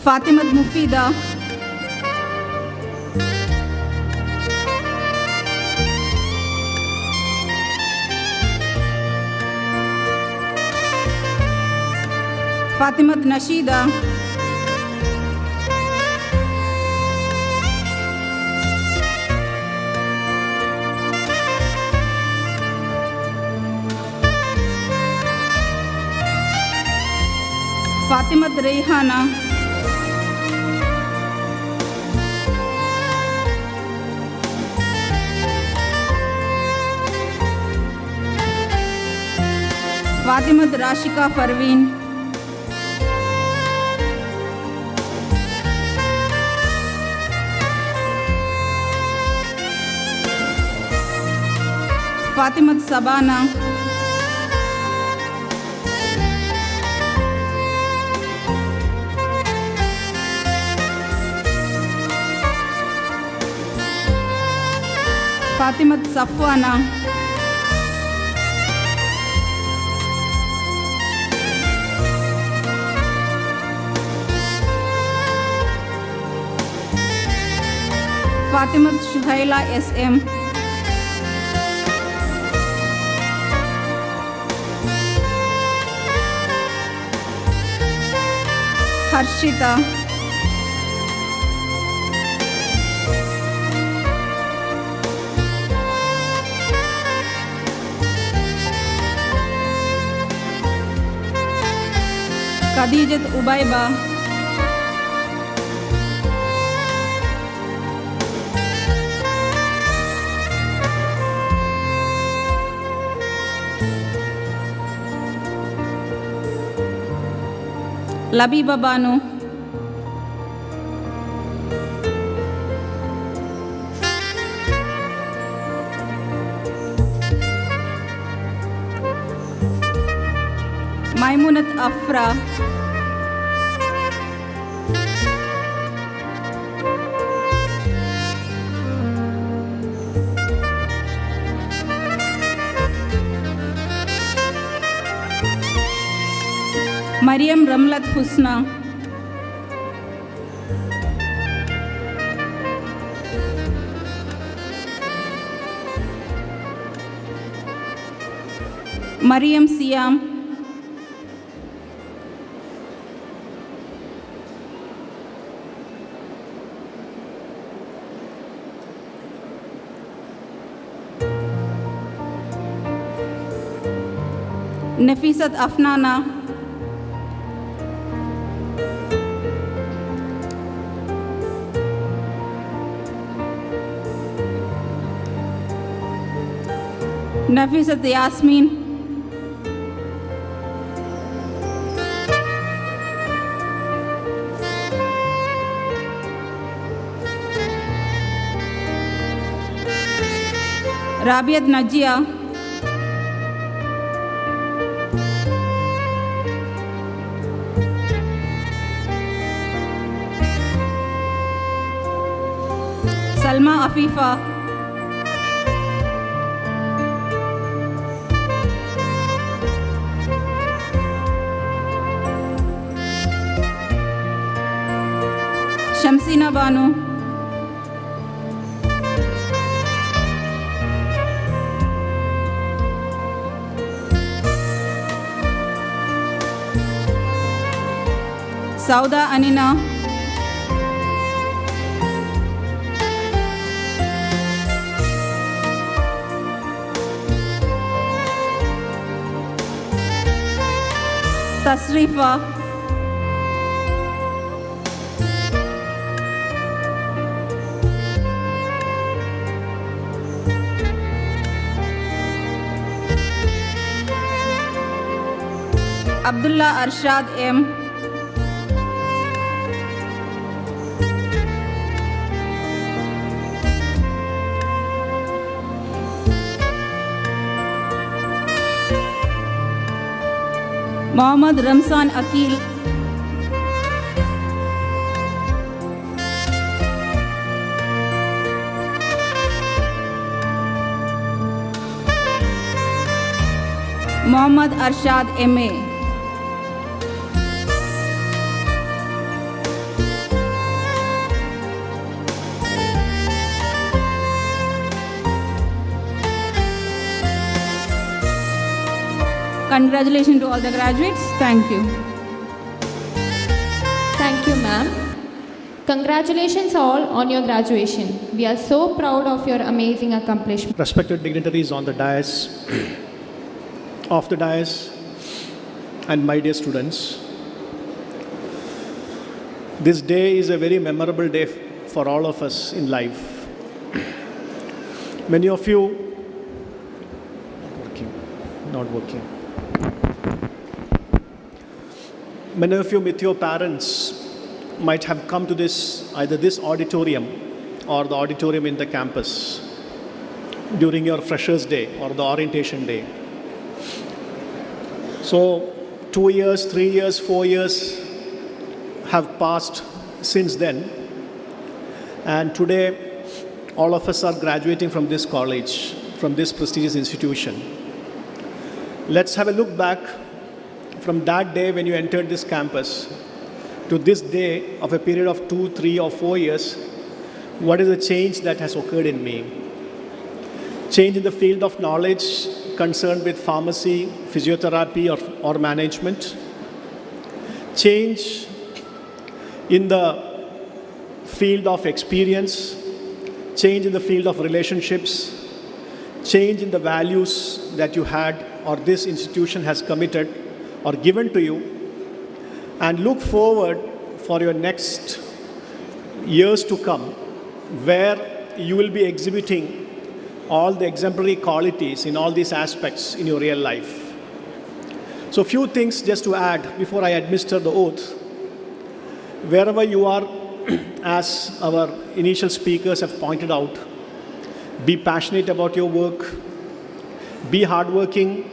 Fatimat Mufida, Fatimat Nashida, Fatimat Rehana, Fatimat Rashika Parveen, Fatimat Sabana, Fatimat Safwana, Fatimat Shuhaila SM, Harshita, Khadijat Ubaiba, Labiba Banu, Maimunat Afra, Mariam Ramlat Husna, Mariam Siam, Nafisat Afnana, Nafisat Yasmin, Rabiat Najia, Salma Afifa, Shamsina Banu, Sauda Anina, Tasrifa, Abdullah Arshad M, Mohammad Ramzan Akil, Mohammad Arshad M.A. Congratulations to all the graduates. Thank you. Thank you, ma'am. Congratulations all on your graduation. We are so proud of your amazing accomplishment. Respected dignitaries on the dais, off the dais, and my dear students. This day is a very memorable day for all of us in life. Many of you, not working. Many of you with your parents might have come to this, either this auditorium or the auditorium in the campus during your freshers day or the orientation day. So 2 years, 3 years, 4 years have passed since then, and today all of us are graduating from this college, from this prestigious institution. Let's have a look back from that day when you entered this campus to this day of a period of 2, 3 or 4 years. What is the change that has occurred in me? Change in the field of knowledge concerned with pharmacy, physiotherapy or management. Change in the field of experience. Change in the field of relationships. Change in the values that you had or this institution has committed or given to you, and look forward for your next years to come, where you will be exhibiting all the exemplary qualities in all these aspects in your real life. So few things just to add before I administer the oath. Wherever you are, as our initial speakers have pointed out, be passionate about your work, be hardworking,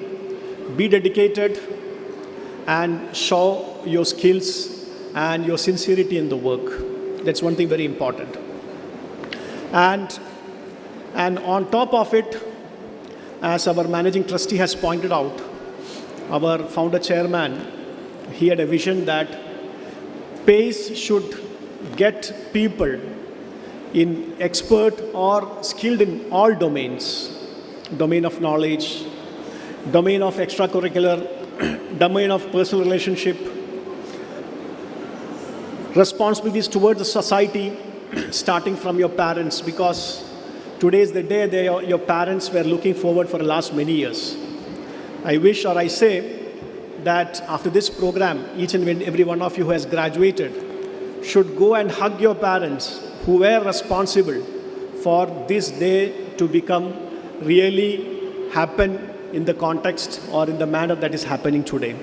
be dedicated, and show your skills and your sincerity in the work. That's one thing very important. And on top of it, as our managing trustee has pointed out, our founder chairman, he had a vision that PACE should get people in expert or skilled in all domains, domain of knowledge, domain of extracurricular, domain of personal relationship, responsibilities towards the society, starting from your parents, because today is the day your parents were looking forward for the last many years. I wish, or I say, that after this program, each and every one of you who has graduated should go and hug your parents who were responsible for this day to become really happen in the context or in the manner that is happening today.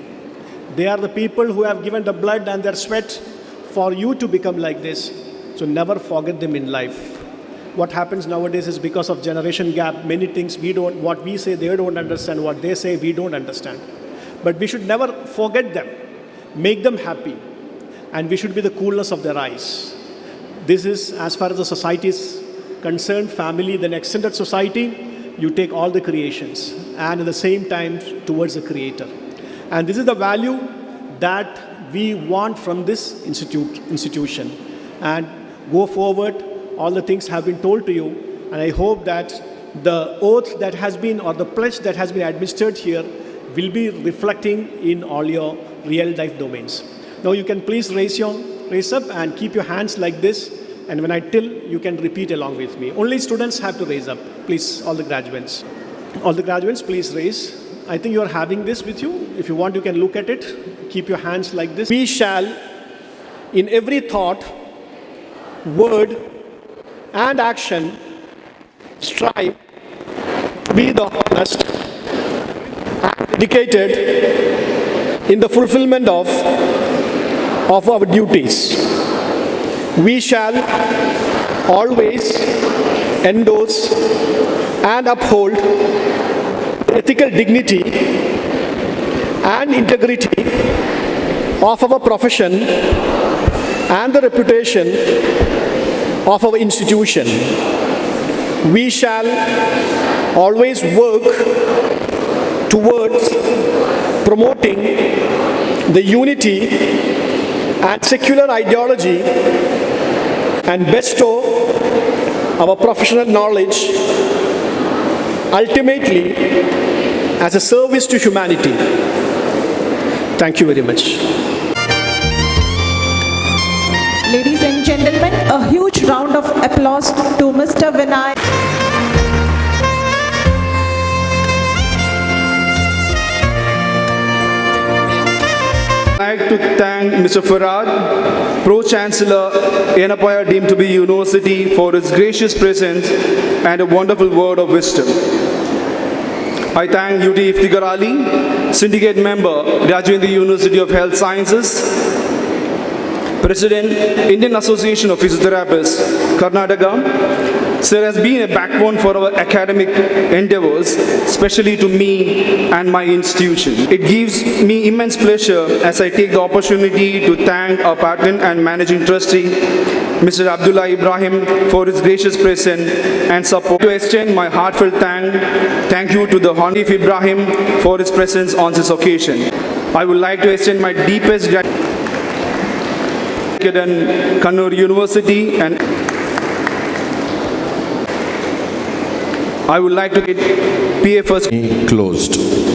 They are the people who have given the blood and their sweat for you to become like this. So never forget them in life. What happens nowadays is because of generation gap, many things what we say they don't understand, what they say we don't understand. But we should never forget them, make them happy, and we should be the coolness of their eyes. This is as far as the society is concerned, family, then extended society, you take all the creations and at the same time towards the creator. And this is the value that we want from this institution. And go forward, all the things have been told to you, and I hope that the oath that has been, or the pledge that has been administered here will be reflecting in all your real life domains. Now you can please raise up and keep your hands like this, and when I tell, you can repeat along with me. Only students have to raise up. Please, all the graduates. All the graduates, please raise. I think you are having this with you. If you want, you can look at it. Keep your hands like this. We shall, in every thought, word, and action, strive to be the honest and dedicated in the fulfillment of our duties. We shall always endorse and uphold ethical dignity and integrity of our profession and the reputation of our institution. We shall always work towards promoting the unity and secular ideology and bestow our professional knowledge ultimately as a service to humanity. Thank you very much. Ladies and gentlemen, a huge round of applause to Mr. Vinay. I'd like to thank Mr. Farad, Pro-Chancellor, Yenapaya deemed to be University, for his gracious presence and a wonderful word of wisdom. I thank UT Iftikhar Ali, Syndicate Member, graduating the University of Health Sciences, President, Indian Association of Physiotherapists, Karnataka. Sir has been a backbone for our academic endeavors, especially to me and my institution. It gives me immense pleasure as I take the opportunity to thank our patron and managing trustee, Mr. Abdullah Ibrahim, for his gracious presence and support. To extend my heartfelt thank you to the Honorable Ibrahim for his presence on this occasion. I would like to extend my deepest gratitude to Kannur University, and I would like to get PFS closed.